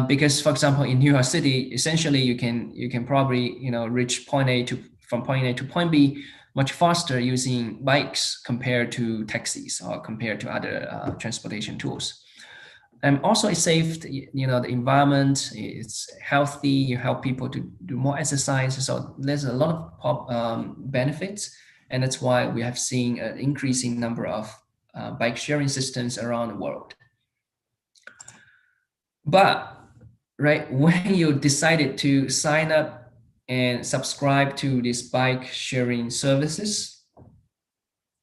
Because, for example, in New York City, essentially you can probably reach from point A to point B much faster using bikes compared to taxis or compared to other transportation tools. And also it saved the environment, it's healthy, you help people to do more exercise. So there's a lot of benefits, and that's why we have seen an increasing number of bike sharing systems around the world. But right, when you decided to sign up and subscribe to these bike sharing services,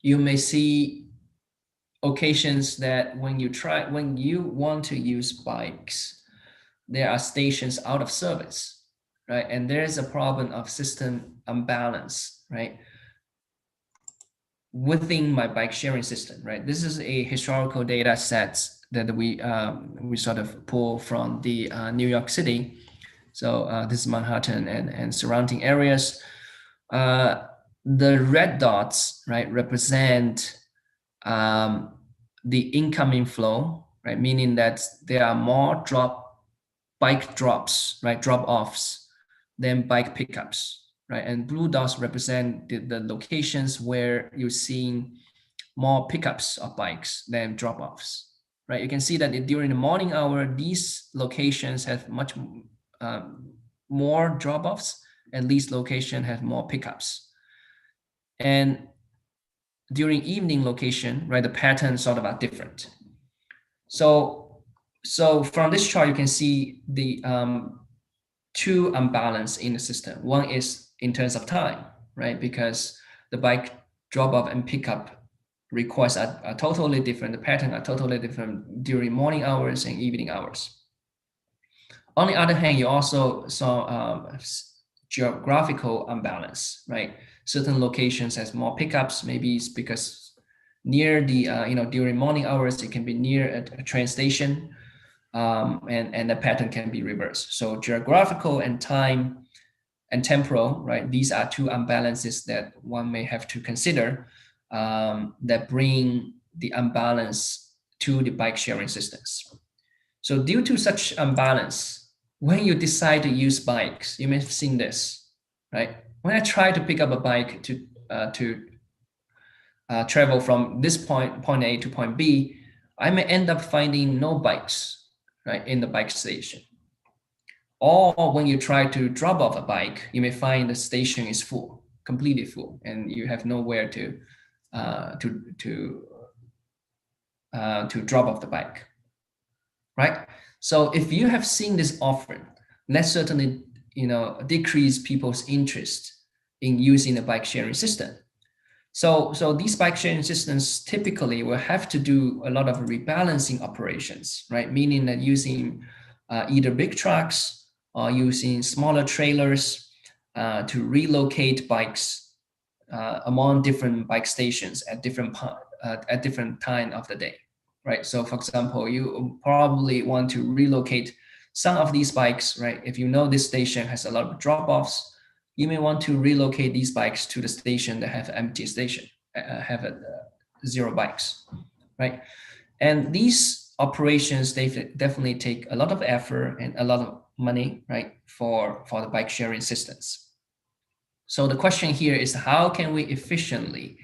you may see occasions that when you want to use bikes, there are stations out of service, right? And there's a problem of system imbalance, right, within my bike sharing system, right? This is a historical data set that we sort of pull from the New York City. So this is Manhattan and surrounding areas. The red dots, right, represent the incoming flow, right? Meaning that there are more bike drops, right? Drop-offs than bike pickups, right? And blue dots represent the locations where you're seeing more pickups of bikes than drop-offs, right? You can see that during the morning hour, these locations have much more drop-offs, and these locations have more pickups. And during evening location, right, the patterns sort of are different. So from this chart, you can see the two imbalance in the system. One is in terms of time, right? Because the bike drop-off and pickup requests are totally different. The pattern are totally different during morning hours and evening hours. On the other hand, you also saw geographical imbalance, right? Certain locations has more pickups. Maybe it's because near the during morning hours it can be near a train station, and the pattern can be reversed. So geographical and time and temporal, right? These are two imbalances that one may have to consider that bring the imbalance to the bike sharing systems. So due to such imbalance, when you decide to use bikes, you may have seen this, right? When I try to pick up a bike to travel from this point A to point B, I may end up finding no bikes, right, in the bike station. Or when you try to drop off a bike, you may find the station is full, completely full, and you have nowhere to drop off the bike, right? So if you have seen this often, that certainly decrease people's interest in using the bike sharing system. So these bike sharing systems typically will have to do a lot of rebalancing operations, right? Meaning that using either big trucks or using smaller trailers to relocate bikes among different bike stations at different time of the day, right? So for example, you probably want to relocate some of these bikes, right? If you know this station has a lot of drop-offs, you may want to relocate these bikes to the station that have empty station, have zero bikes, right? And these operations, they definitely take a lot of effort and a lot of money, right, for the bike sharing systems. So the question here is, how can we efficiently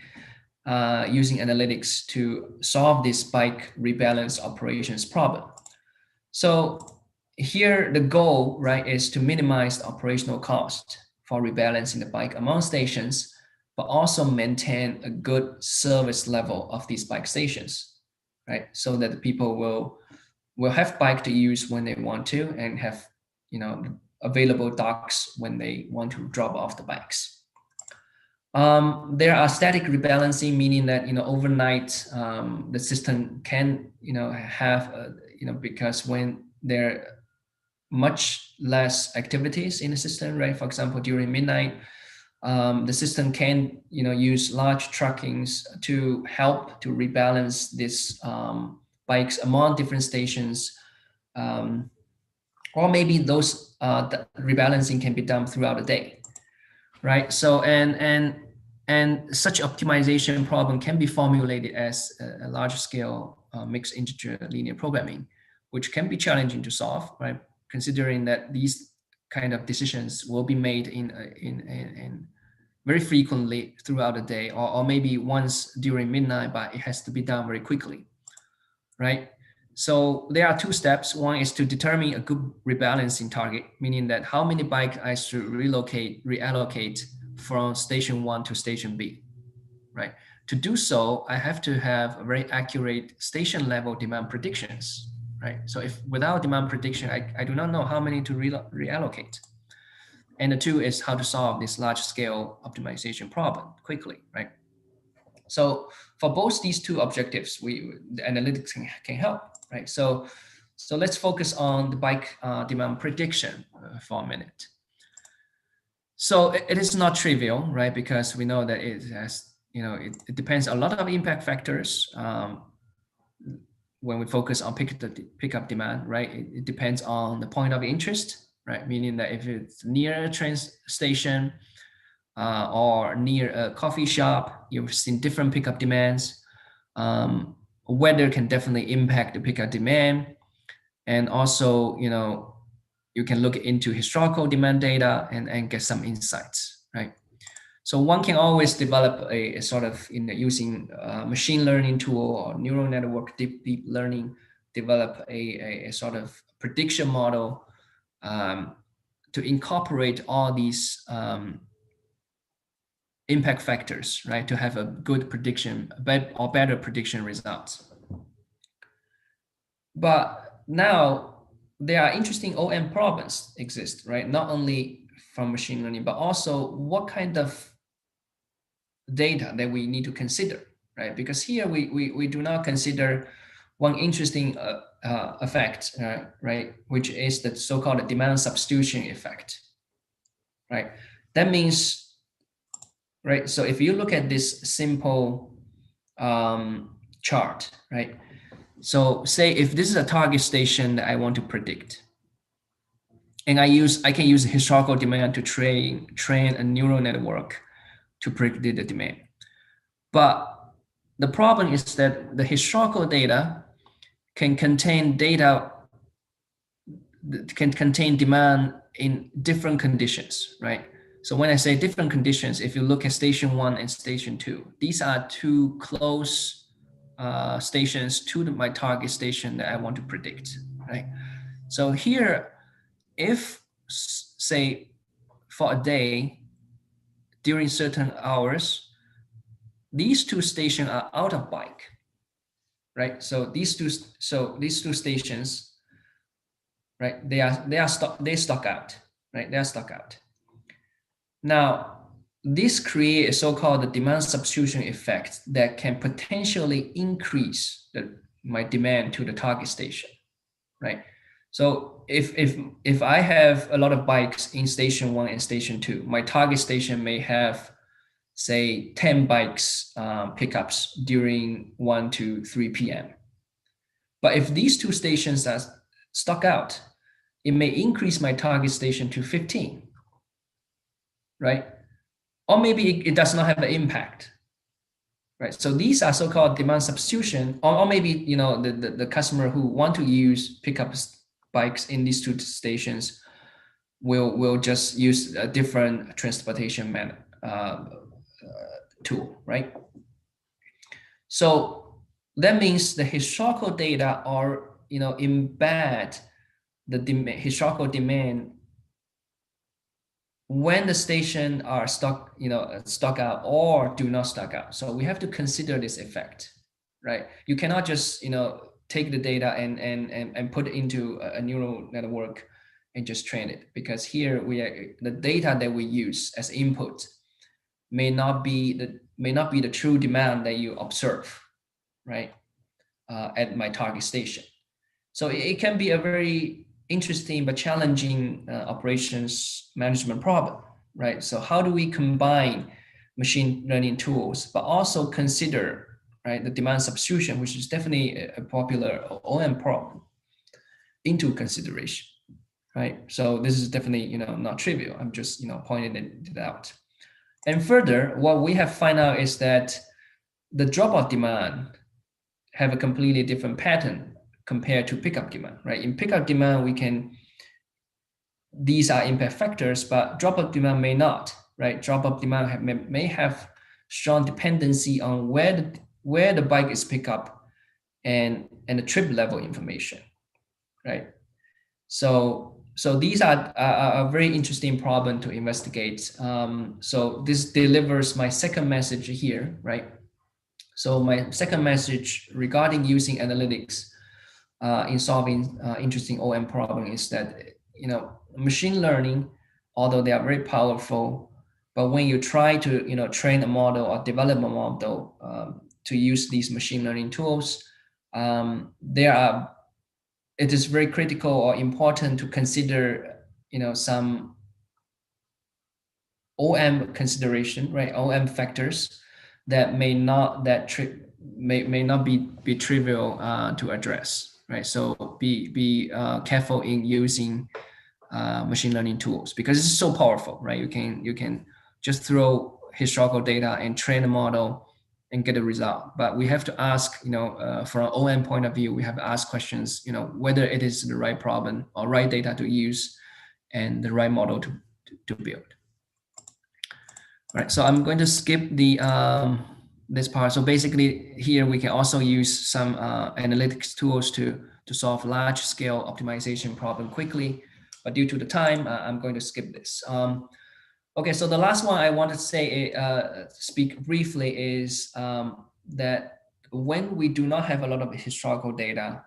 using analytics to solve this bike rebalance operations problem? So here the goal, right, is to minimize the operational cost for rebalancing the bike among stations, but also maintain a good service level of these bike stations, right? So that the people will have bike to use when they want to and have, you know, available docks when they want to drop off the bikes. There are static rebalancing, meaning that, you know, overnight the system can, you know, have, you know, because when there are much less activities in the system, right? For example, during midnight, the system can, you know, use large truckings to help to rebalance this bikes among different stations, or maybe those the rebalancing can be done throughout the day, right? So and such optimization problem can be formulated as a large scale mixed integer linear programming, which can be challenging to solve, right? Considering that these kind of decisions will be made in very frequently throughout the day, or maybe once during midnight, but it has to be done very quickly, right? So there are two steps. One is to determine a good rebalancing target, meaning that how many bikes I should reallocate from station 1 to station B, right? To do so, I have to have a very accurate station level demand predictions, right? So if without demand prediction, I do not know how many to reallocate. And the two is how to solve this large scale optimization problem quickly, right? So for both these two objectives, the analytics can help, right? So let's focus on the bike demand prediction for a minute. So it is not trivial, right? Because we know that it has, you know, it depends a lot of impact factors. When we focus on pickup demand, right? It depends on the point of interest, right? Meaning that if it's near a train station or near a coffee shop, you've seen different pickup demands. Weather can definitely impact the pickup demand. And also, you know, you can look into historical demand data and get some insights, right? So one can always develop a sort of, you know, using a machine learning tool or neural network, deep learning, develop a sort of prediction model to incorporate all these impact factors, right? To have a good prediction, or better prediction results. But now there are interesting OM problems exist, right? Not only from machine learning, but also what kind of data that we need to consider, right? Because here we do not consider one interesting effect, right? Which is the so-called demand substitution effect, right? That means, right? So if you look at this simple chart, right? So say if this is a target station that I want to predict, and I can use historical demand to train a neural network to predict the demand. But the problem is that the historical data can contain demand in different conditions, right? So when I say different conditions, if you look at station 1 and station 2, these are two close stations to my target station that I want to predict, right? So here, if say for a day during certain hours, these two stations are out of bike, right? So these two stations, right? They stuck out, right? They are stuck out. Now, this create a so-called demand substitution effect that can potentially increase my demand to the target station, right? So if I have a lot of bikes in station 1 and station 2, my target station may have, say, 10 bikes pickups during 1 to 3 p.m. But if these two stations are stuck out, it may increase my target station to 15, right? Or maybe it does not have an impact, right? So these are so-called demand substitution, or maybe, you know, the customer who want to use pickup bikes in these two stations will just use a different transportation tool, right? So that means the historical data are, you know, embed the historical demand when the station are stuck out or do not stuck out. So we have to consider this effect, right? You cannot just, you know, take the data and put it into a neural network and just train it, because here the data that we use as input may not be the true demand that you observe, right, at my target station. So it can be a very interesting but challenging operations management problem, right? So how do we combine machine learning tools, but also consider, right, the demand substitution, which is definitely a popular OM problem, into consideration, right? So this is definitely, you know, not trivial. I'm just, you know, pointing it out. And further, what we have found out is that the drop-off demand have a completely different pattern compared to pickup demand, right? In pickup demand, these are impact factors, but drop-off demand may not, right? Drop-off demand may have strong dependency on where the bike is picked up and the trip level information, right? So these are a very interesting problem to investigate. So this delivers my second message here, right? So my second message regarding using analytics in solving interesting OM problem is that, you know, machine learning, although they are very powerful, but when you try to, you know, train a model or develop a model to use these machine learning tools, it is very critical or important to consider, you know, some OM consideration, right? OM factors that may not be trivial to address, right? So be careful in using machine learning tools, because it's so powerful, right? You can just throw historical data and train a model and get a result. But we have to ask, you know, from an OM point of view, we have to ask questions, you know, whether it is the right problem or right data to use and the right model to build. All right, so I'm going to skip the this part. So basically here we can also use some analytics tools to solve large scale optimization problem quickly. But due to the time, I'm going to skip this. Okay, so the last one I want to say, speak briefly is that when we do not have a lot of historical data,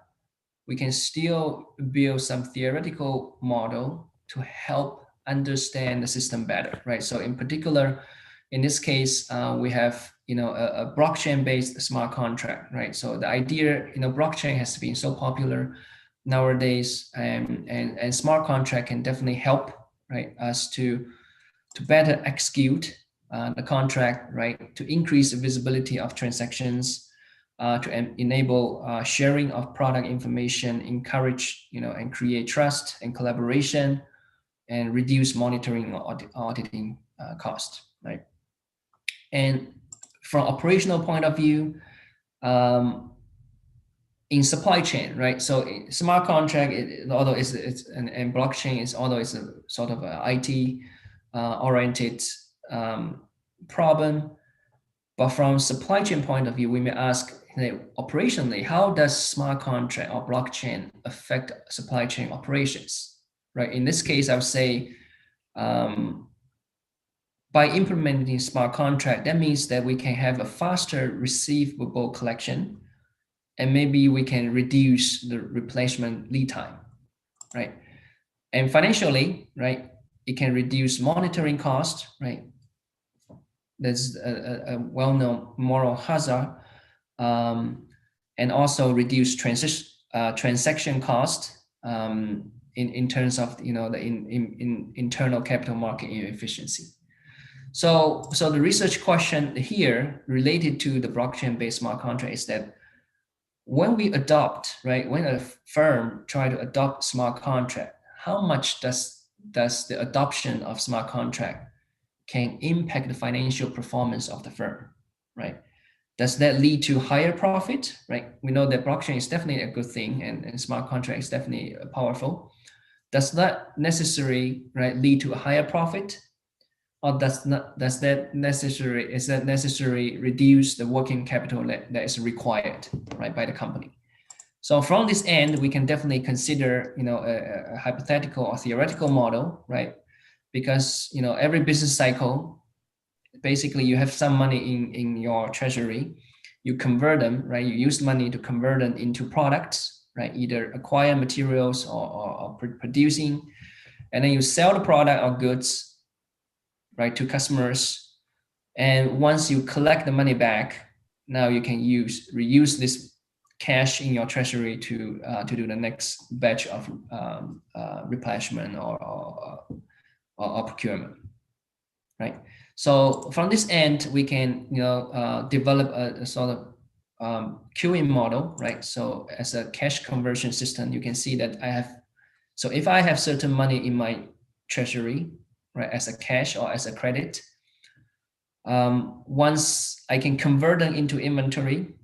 we can still build some theoretical model to help understand the system better, right? So in particular, in this case, we have, you know, a blockchain-based smart contract, right? So the idea, you know, blockchain has been so popular nowadays, and smart contract can definitely help, right, us to better execute the contract, right, to increase the visibility of transactions, to enable sharing of product information, encourage, you know, and create trust and collaboration, and reduce monitoring or auditing cost, right? And from operational point of view, in supply chain, right? So smart contract, although it's and blockchain is, although it's a sort of a IT oriented problem, but from supply chain point of view, we may ask, you know, operationally, how does smart contract or blockchain affect supply chain operations, right? In this case, I would say by implementing smart contract, that means that we can have a faster receivable collection, and maybe we can reduce the replacement lead time, right? And financially, right, it can reduce monitoring cost, right? there's a well-known moral hazard, and also reduce transaction cost in terms of the internal capital market efficiency. So the research question here related to the blockchain-based smart contract is that when we adopt, right, when a firm try to adopt smart contract, how much does the adoption of smart contract can impact the financial performance of the firm, right? Does that lead to higher profit, right? We know that blockchain is definitely a good thing, and smart contract is definitely powerful. Does that necessarily, right, lead to a higher profit? Or does that necessary reduce the working capital that is required, right, by the company? So from this end, we can definitely consider, a hypothetical or theoretical model, right? Because every business cycle, basically you have some money in your treasury, you convert them, right? You use money to convert them into products, right? Either acquire materials or producing, and then you sell the product or goods, right, to customers. And once you collect the money back, now you can reuse this cash in your treasury to do the next batch of replenishment or procurement, right? So from this end, we can develop a sort of queuing model, right? So as a cash conversion system, you can see that if I have certain money in my treasury, right, as a cash or as a credit, once I can convert them into inventory,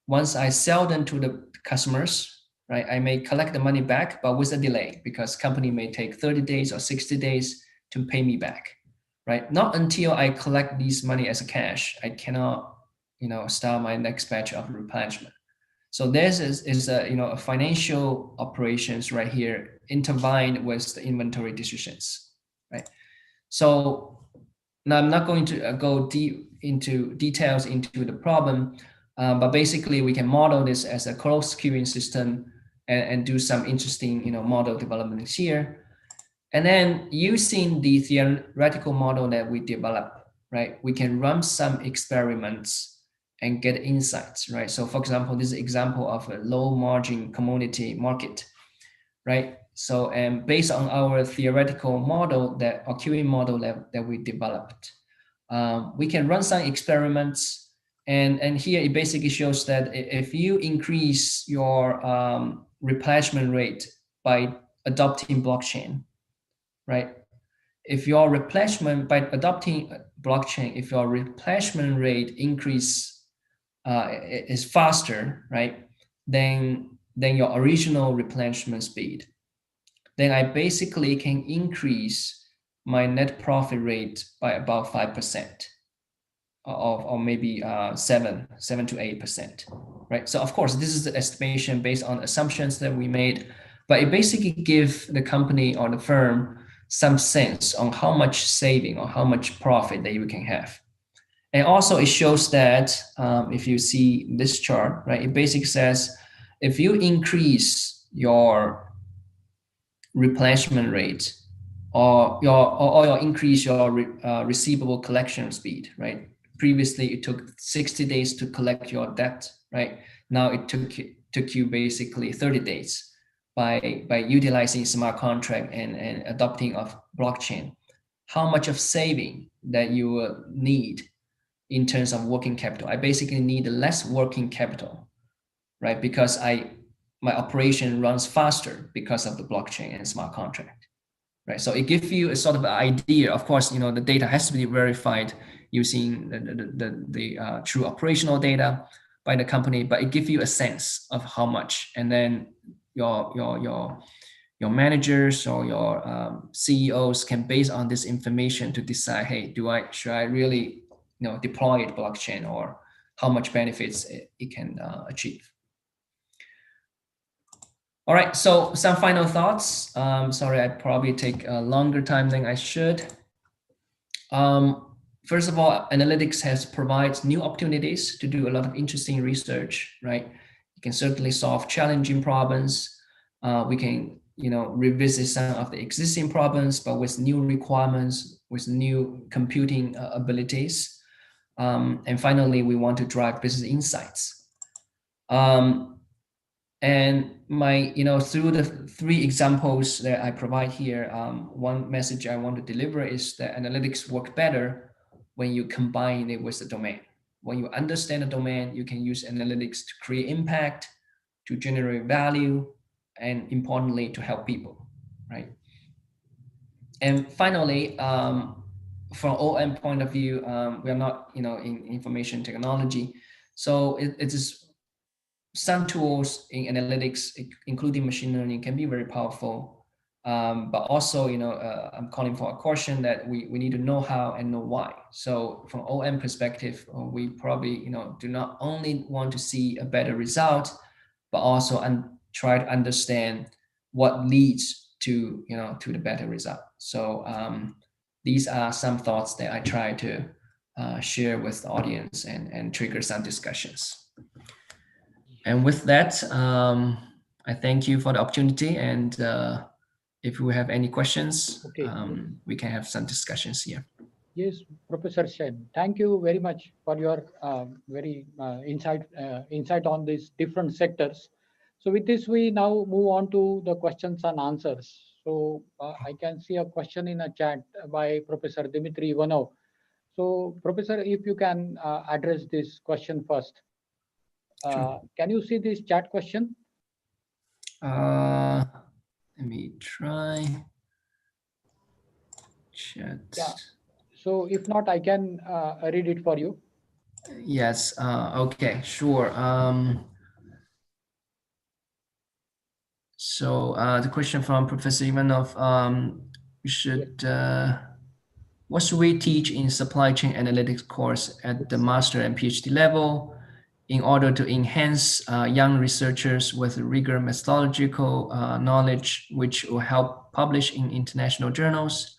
once I sell them to the customers, right, I may collect the money back, but with a delay, because company may take 30 days or 60 days to pay me back, right? Not until I collect this money as a cash, I cannot, start my next batch of replenishment. So this is a financial operations right here intertwined with the inventory decisions, right? So now I'm not going to go deep into details into the problem, but basically we can model this as a closed queuing system and do some interesting model development here. And then using the theoretical model that we develop, right, we can run some experiments and get insights, right? So for example, this is an example of a low margin commodity market, right? So, and based on our theoretical model or queuing model that we developed, we can run some experiments, and here it basically shows that if you increase your replenishment rate by adopting blockchain, right? If your replenishment by adopting blockchain, if your replenishment rate is faster, right, than your original replenishment speed, then I basically can increase my net profit rate by about 5%, or maybe 7 to 8%, right? So of course, this is the estimation based on assumptions that we made, but it basically gives the company or the firm some sense on how much saving or how much profit that you can have. And also it shows that if you see this chart, right, it basically says if you increase your replenishment rate or increase your receivable collection speed, right? Previously, it took 60 days to collect your debt, right? Now it took you basically 30 days by utilizing smart contract and adopting of blockchain. How much of saving that you will need in terms of working capital? I basically need less working capital, right? Because my operation runs faster because of the blockchain and smart contract, right? So it gives you a sort of idea. Of course, the data has to be verified using the true operational data by the company, but it gives you a sense of how much, and then your managers or your CEOs can, based on this information, to decide, hey, should I really deploy blockchain, or how much benefits it can achieve. All right, so some final thoughts. Sorry, I probably take a longer time than I should. First of all, analytics provides new opportunities to do a lot of interesting research, right? You can certainly solve challenging problems. We can, revisit some of the existing problems, but with new requirements, with new computing abilities. And finally, we want to drive business insights. And through the 3 examples that I provide here, one message I want to deliver is that analytics work better when you combine it with the domain. When you understand the domain, you can use analytics to create impact, to generate value, and importantly, to help people, right? And finally, from OM point of view, we are not, in information technology. So it is some tools in analytics, including machine learning, can be very powerful. But also, I'm calling for a caution that we need to know how and know why. So from OM perspective, we probably, do not only want to see a better result, but also try to understand what leads to, to the better result. So these are some thoughts that I try to share with the audience and trigger some discussions. And with that, I thank you for the opportunity. And if we have any questions, okay. We can have some discussions here. Yes, Professor Chen, thank you very much for your very insight on these different sectors. So with this, we now move on to the questions and answers. So I can see a question in a chat by Professor Dmitry Ivanov. So Professor, if you can address this question first. Sure. Can you see this chat question? Let me try. Chat. Yeah. So if not, I can read it for you. Yes. Okay. Sure. So the question from Professor Ivanov: we should. What should we teach in supply chain analytics course at the master and PhD level in order to enhance young researchers with rigor methodological knowledge, which will help publish in international journals?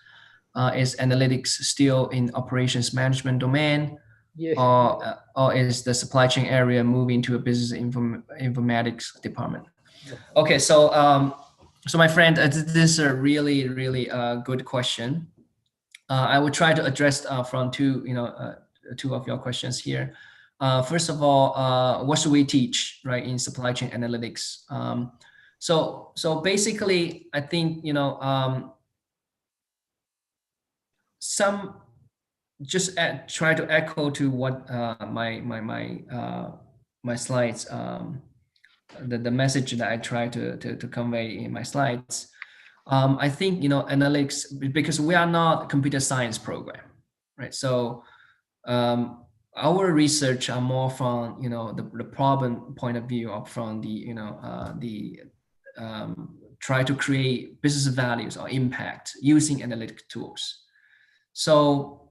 Is analytics still in operations management domain? Yes. Or is the supply chain area moving to a business informatics department? Okay, so so my friend, this is a really, really good question. I will try to address from two of your questions here. First of all, what should we teach, right, in supply chain analytics? So basically, I think some just try to echo to what my slides, the message that I try to convey in my slides. I think analytics, because we are not a computer science program, right? So our research are more from the problem point of view, or from the try to create business values or impact using analytic tools. So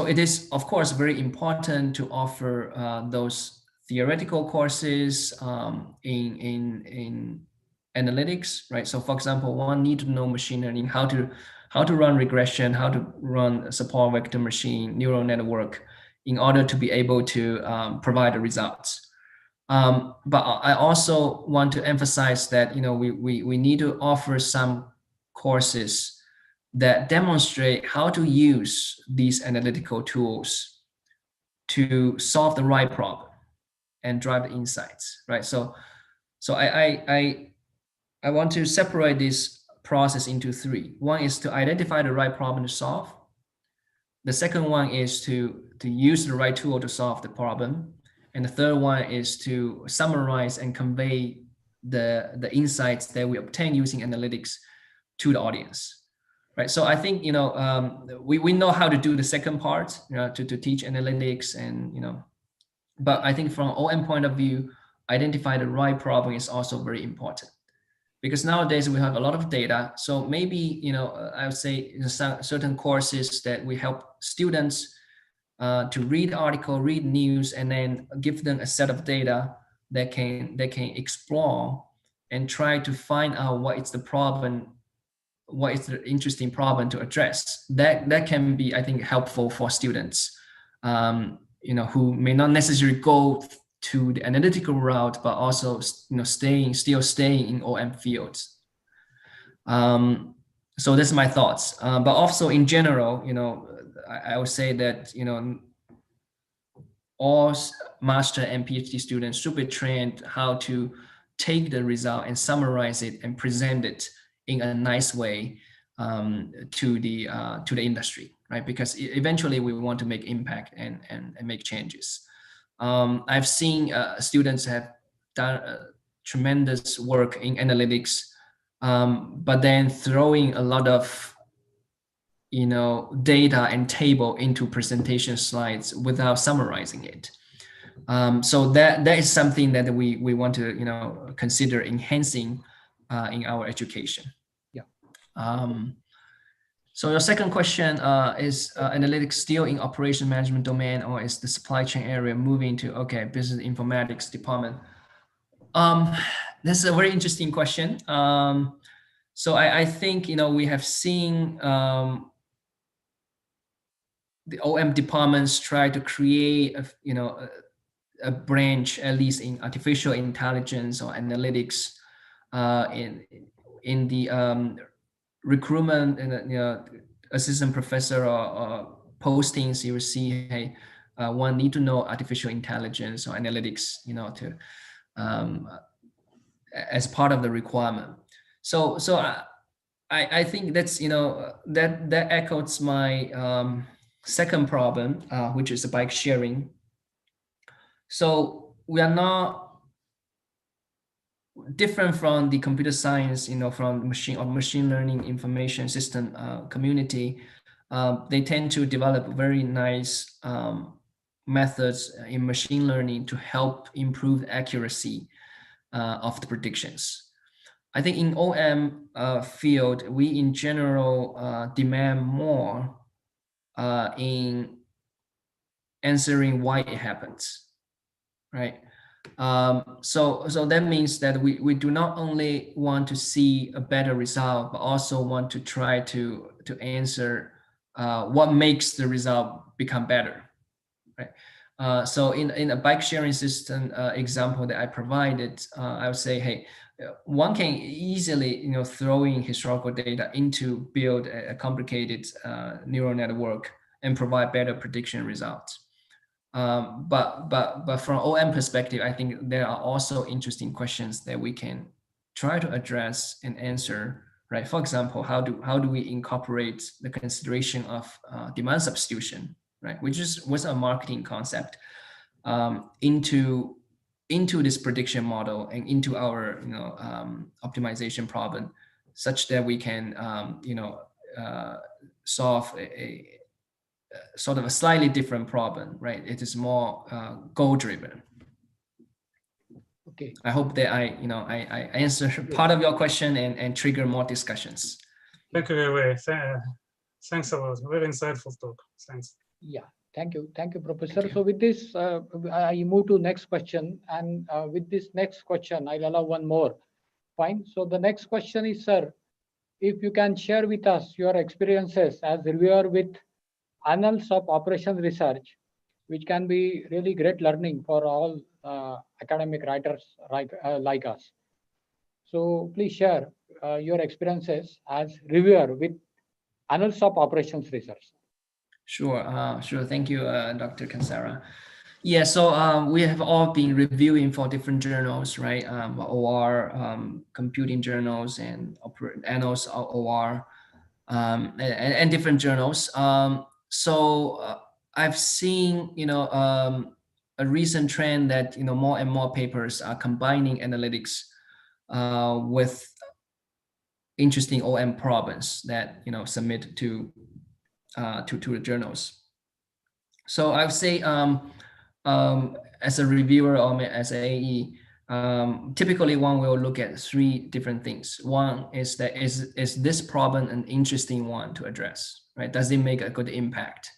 it is, of course, very important to offer those theoretical courses in analytics, right? So for example, one need to know machine learning, how to run regression, how to run a support vector machine, neural network, in order to be able to provide the results. But I also want to emphasize that we need to offer some courses that demonstrate how to use these analytical tools to solve the right problem and drive the insights, right? So I want to separate this process into 3. One is to identify the right problem to solve. The second one is to use the right tool to solve the problem. And the third one is to summarize and convey the insights that we obtain using analytics to the audience. Right, so I think we know how to do the second part, to teach analytics, and but I think from OM point of view, identify the right problem is also very important, because nowadays we have a lot of data. So maybe I would say in certain courses that we help students to read article, read news, and then give them a set of data that they can explore and try to find out what is the problem. What is the interesting problem to address? That can be, I think, helpful for students, who may not necessarily go to the analytical route, but also, still staying in OM fields. So that's my thoughts. But also in general, I would say that, all master and PhD students should be trained how to take the result and summarize it and present it in a nice way to the industry, right? Because eventually we want to make impact and make changes. I've seen students have done tremendous work in analytics, but then throwing a lot of data and table into presentation slides without summarizing it. So that is something that we want to consider enhancing in our education. Yeah. So your second question is analytics still in operation management domain, or is the supply chain area moving to business informatics department? This is a very interesting question. So I think we have seen the OM departments try to create a branch, at least in artificial intelligence or analytics, in the recruitment and assistant professor or postings. You will see, hey, one need to know artificial intelligence or analytics, to as part of the requirement. So I think that's that echoes my second problem, which is the bike sharing. So we are not different from the computer science, from machine learning information system community. They tend to develop very nice methods in machine learning to help improve the accuracy of the predictions. I think in OM field, we in general demand more in answering why it happens, right? So that means that we do not only want to see a better result, but also want to try to answer what makes the result become better, right? So in a bike sharing system example that I provided, I would say, hey, one can easily throw in historical data into build a complicated neural network and provide better prediction results. But from OM perspective, I think there are also interesting questions that we can try to address and answer, right? For example, how do we incorporate the consideration of demand substitution, right? Which was a marketing concept, into this prediction model and into our optimization problem, such that we can solve a sort of a slightly different problem, right? It is more goal-driven. Okay. I hope that I answer part of your question and trigger more discussions. Thank you, Weiwei. Thanks a lot. Very insightful talk. Thanks. Yeah. Thank you, Professor. So with this, I move to next question, and with this next question, I'll allow one more. Fine. So the next question is, sir, if you can share with us your experiences as reviewer with annals of operations research, which can be really great learning for all academic writers like us. So please share your experiences as reviewer with annals of operations research. Sure. Thank you, Dr. Kansara. Yeah, so we have all been reviewing for different journals, right? OR, computing journals, and annals of OR, and different journals. So I've seen, a recent trend that more and more papers are combining analytics with interesting OM problems that submit to the journals. So I would say, as a reviewer or as an AE, typically one will look at three different things. One is that is this problem an interesting one to address, right? Does it make a good impact?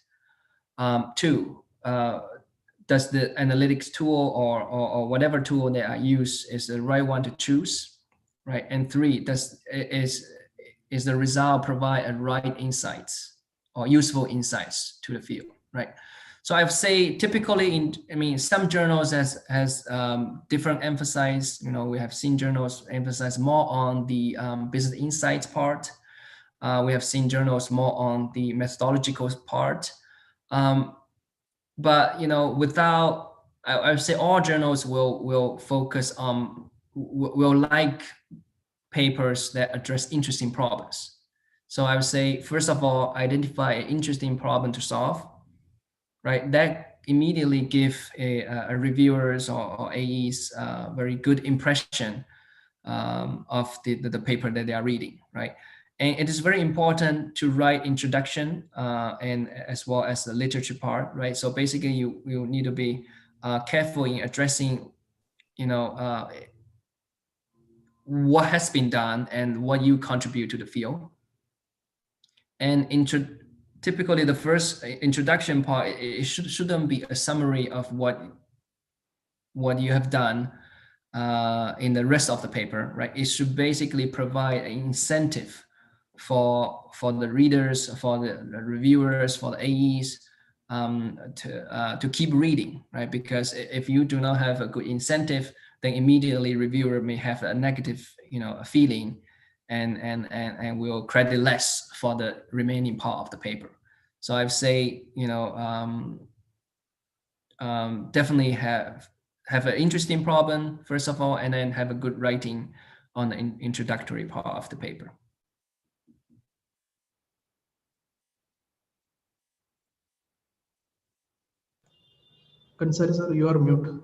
Two, does the analytics tool or whatever tool that I use is the right one to choose, right? And three, is the result provide a right insights or useful insights to the field, right? So I would say typically some journals has different emphasis. We have seen journals emphasize more on the business insights part. We have seen journals more on the methodological part. but without, I would say all journals will focus on, will like papers that address interesting problems. So I would say, first of all, identify an interesting problem to solve, right? That immediately give a reviewers or AEs a very good impression of the paper that they are reading, right? And it is very important to write introduction and as well as the literature part, right? So basically, you need to be careful in addressing, what has been done and what you contribute to the field. And typically, the first introduction part, it shouldn't be a summary of what you have done in the rest of the paper, right? It should basically provide an incentive for the readers, for the reviewers, for the AEs to keep reading, right? Because if you do not have a good incentive, then immediately reviewer may have a negative, feeling, and will credit less for the remaining part of the paper. So I'd say, definitely have an interesting problem, first of all, and then have a good writing on the introductory part of the paper. Kansari sir, you are mute.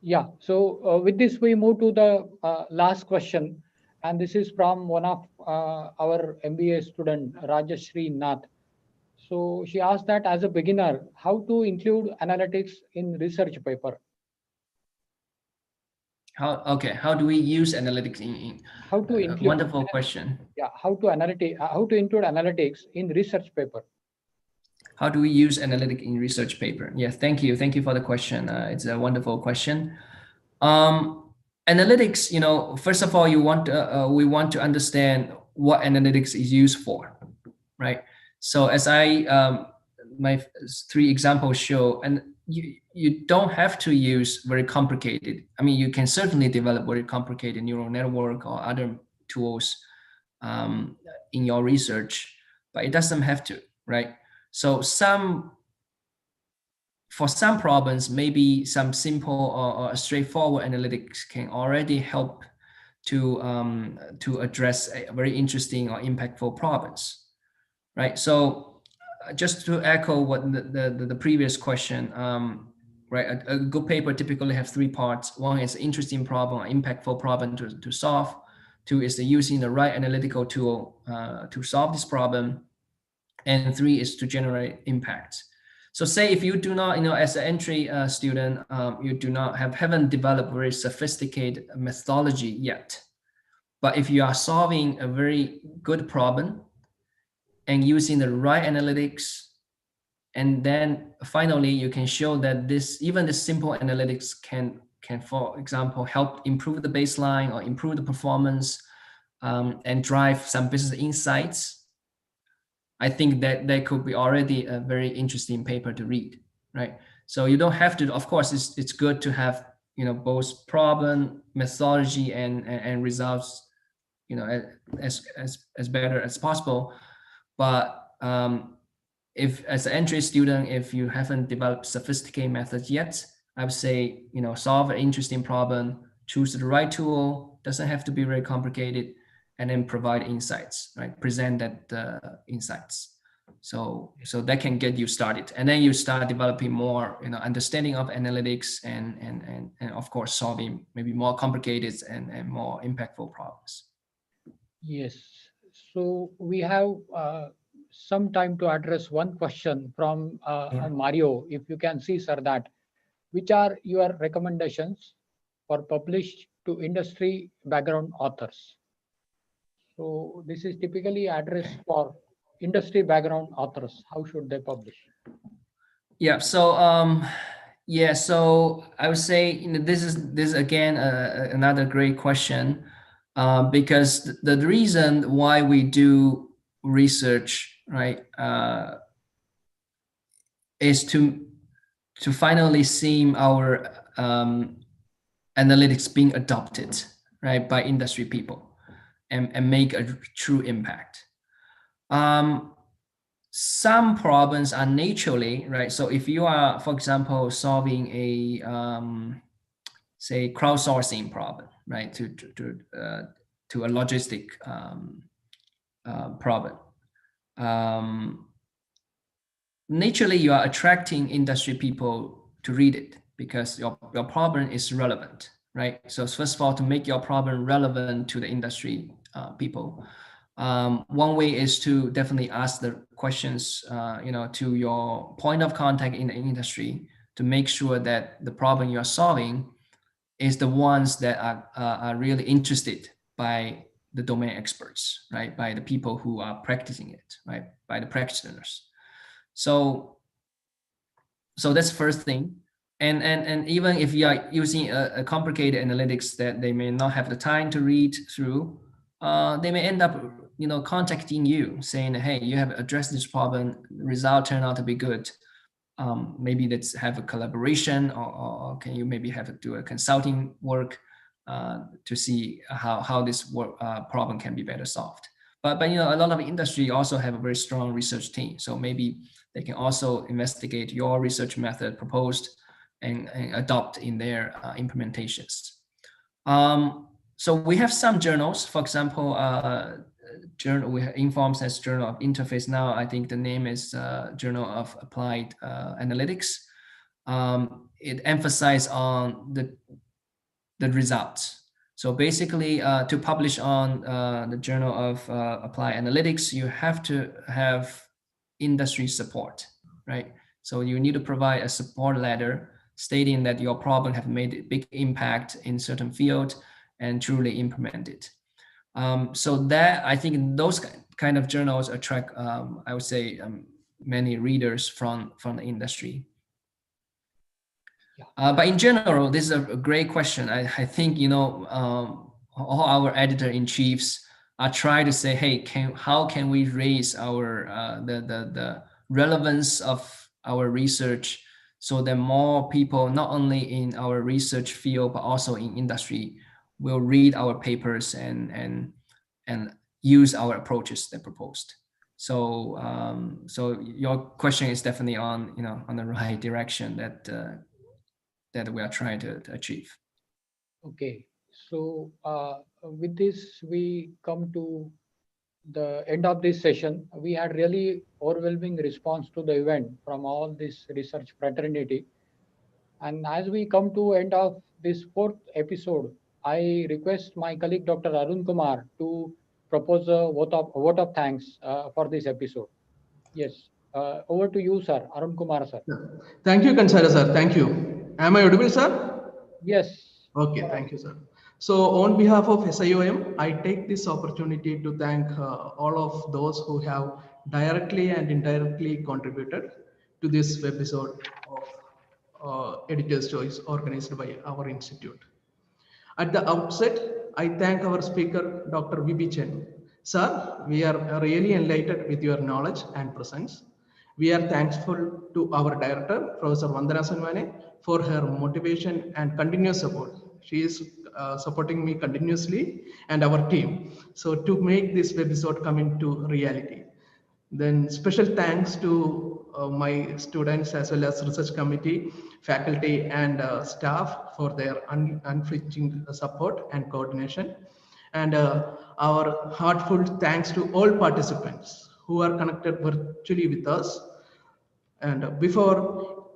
Yeah, so with this, we move to the last question. And this is from one of our MBA student, Rajashri Nath. So she asked that as a beginner, how to include analytics in research paper? How do we use analytics in how to include wonderful question. Yeah, how to include analytics in research paper? How do we use analytics in research paper? Yeah, thank you for the question. It's a wonderful question. Analytics, first of all, we want to understand what analytics is used for, right? So as my 3 examples show, and you don't have to use very complicated. I mean, you can certainly develop very complicated neural network or other tools in your research, but it doesn't have to, right? So for some problems, maybe some simple or straightforward analytics can already help to address a very interesting or impactful problems, right? So just to echo what the previous question, right? A good paper typically have 3 parts. 1 is interesting problem, an impactful problem to solve. 2 is using the right analytical tool to solve this problem. And 3 is to generate impact. So say if you do not, as an entry student, you do not haven't developed very sophisticated methodology yet. But if you are solving a very good problem and using the right analytics, and then finally you can show that even the simple analytics can, for example, help improve the baseline or improve the performance and drive some business insights, I think that could be already a very interesting paper to read, right? So you don't have to, of course, it's good to have, both problem, methodology, and results, as better as possible. But if as an entry student, if you haven't developed sophisticated methods yet, I would say, solve an interesting problem, choose the right tool, doesn't have to be very complicated, and then provide insights, right? Present that insights. So that can get you started. And then you start developing more, understanding of analytics and of course, solving maybe more complicated and more impactful problems. Yes. So we have some time to address one question from Mario. If you can see, sir, that which are your recommendations for published to industry background authors? So this is typically addressed for industry background authors. How should they publish? Yeah. So so I would say this is again another great question because the reason why we do research, right, is to finally see our analytics being adopted, right, by industry people and make a true impact. some problems are naturally, right? So if you are, for example, solving a, say, crowdsourcing problem, right, to a logistic problem, naturally you are attracting industry people to read it because your problem is relevant, right? So first of all, to make your problem relevant to the industry people, one way is to definitely ask the questions, to your point of contact in the industry to make sure that the problem you are solving is the ones that are really interested by the domain experts, right? By the people who are practicing it, right? By the practitioners. So that's the first thing. And even if you are using a complicated analytics that they may not have the time to read through, they may end up, contacting you saying, hey, you have addressed this problem, the result turned out to be good. Maybe let's have a collaboration, or can you maybe have to do a consulting work to see how this problem can be better solved. But a lot of industry also have a very strong research team, so maybe they can also investigate your research method proposed and adopt in their implementations. So we have some journals, for example, journal we have Informs as Journal of Interface now. I think the name is Journal of Applied Analytics. It emphasizes on the results. So basically, to publish on the Journal of Applied Analytics, you have to have industry support, right? So you need to provide a support letter stating that your problem have made a big impact in certain field and truly implement it. So that, I think those kind of journals attract, I would say, many readers from the industry. But in general, this is a great question. I think, all our editor-in-chiefs are trying to say, hey, how can we raise our the relevance of our research so that more people, not only in our research field, but also in industry, will read our papers and use our approaches that proposed. So so your question is definitely on on the right direction that we are trying to achieve. Okay, so with this we come to the end of this session. We had really overwhelming response to the event from all this research fraternity. And as we come to end of this 4th episode, I request my colleague Dr. Arun Kumar to propose a vote of thanks for this episode. Yes, over to you, sir. Arun Kumar, sir. Thank you, Kansara sir. Thank you. Am I audible, sir? Yes. Okay, thank you, sir. So on behalf of SIOM, I take this opportunity to thank all of those who have directly and indirectly contributed to this episode of Editor's Choice organized by our institute. At the outset, I thank our speaker, Dr. Chen. Sir, we are really enlightened with your knowledge and presence. We are thankful to our director, Professor Vandana Sanwane, for her motivation and continuous support. She is supporting me continuously and our team. So to make this episode come into reality. Then special thanks to my students as well as research committee, faculty and staff for their unflinching support and coordination. And our heartfelt thanks to all participants who are connected virtually with us. And before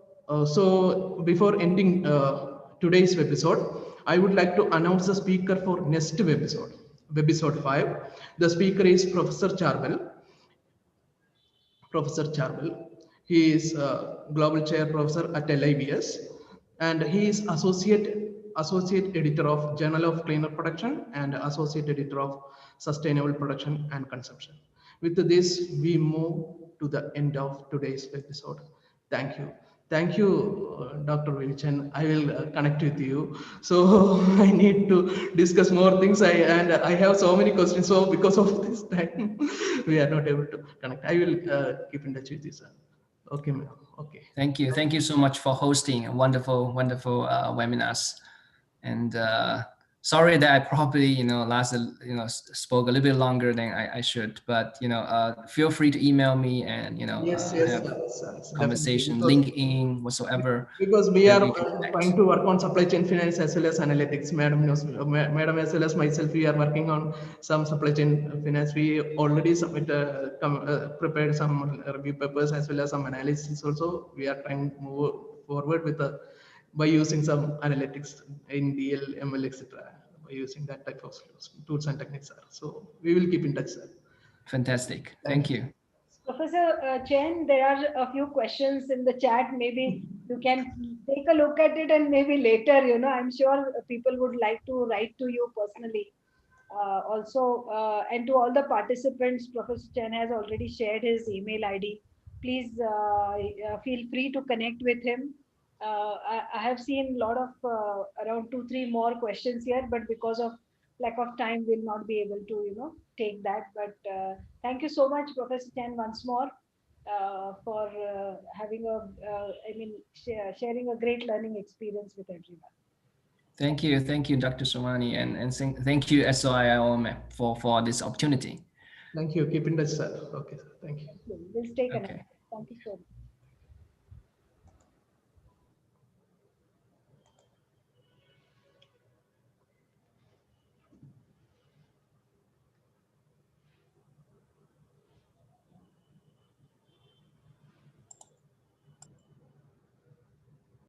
ending today's episode, I would like to announce the speaker for next webisode 5. The speaker is Professor Charbel. He is Global Chair Professor at LIBS, and he is Associate Editor of Journal of Cleaner Production and Associate Editor of Sustainable Production and Consumption. With this, we move to the end of today's episode. Thank you. Thank you, Dr. Chen. I will connect with you. So I need to discuss more things. I have so many questions. So because of this time, we are not able to connect. I will keep in touch with you, sir. Okay, ma'am. Okay. Thank you. Thank you so much for hosting a wonderful webinars. And sorry that I probably, spoke a little bit longer than I should, but, feel free to email me and, Yes, have definitely. conversation, LinkedIn, whatsoever. Because we are We can connect. trying to work on supply chain finance as well as analytics. Madam knows, Madam as well as myself, we are working on some supply chain finance. We already prepared some review papers as well as some analysis also. We are trying to move forward with by using some analytics in DL, ML, etc. By using that type of tools and techniques, sir. So we will keep in touch, sir. Fantastic. Thank you. Professor Chen, there are a few questions in the chat. Maybe you can take a look at it and maybe later, I'm sure people would like to write to you personally. And to all the participants, Professor Chen has already shared his email ID. Please feel free to connect with him. I have seen a lot of around 2-3 more questions here, but because of lack of time, we'll not be able to, take that. But thank you so much, Professor Chen, once more for having sharing a great learning experience with everyone. Thank you, Dr. Somani, and thank you, SIOM, for this opportunity. Thank you. Keep in touch, sir. Okay, sir. Thank you. We'll stay connected. Okay. Thank you so much.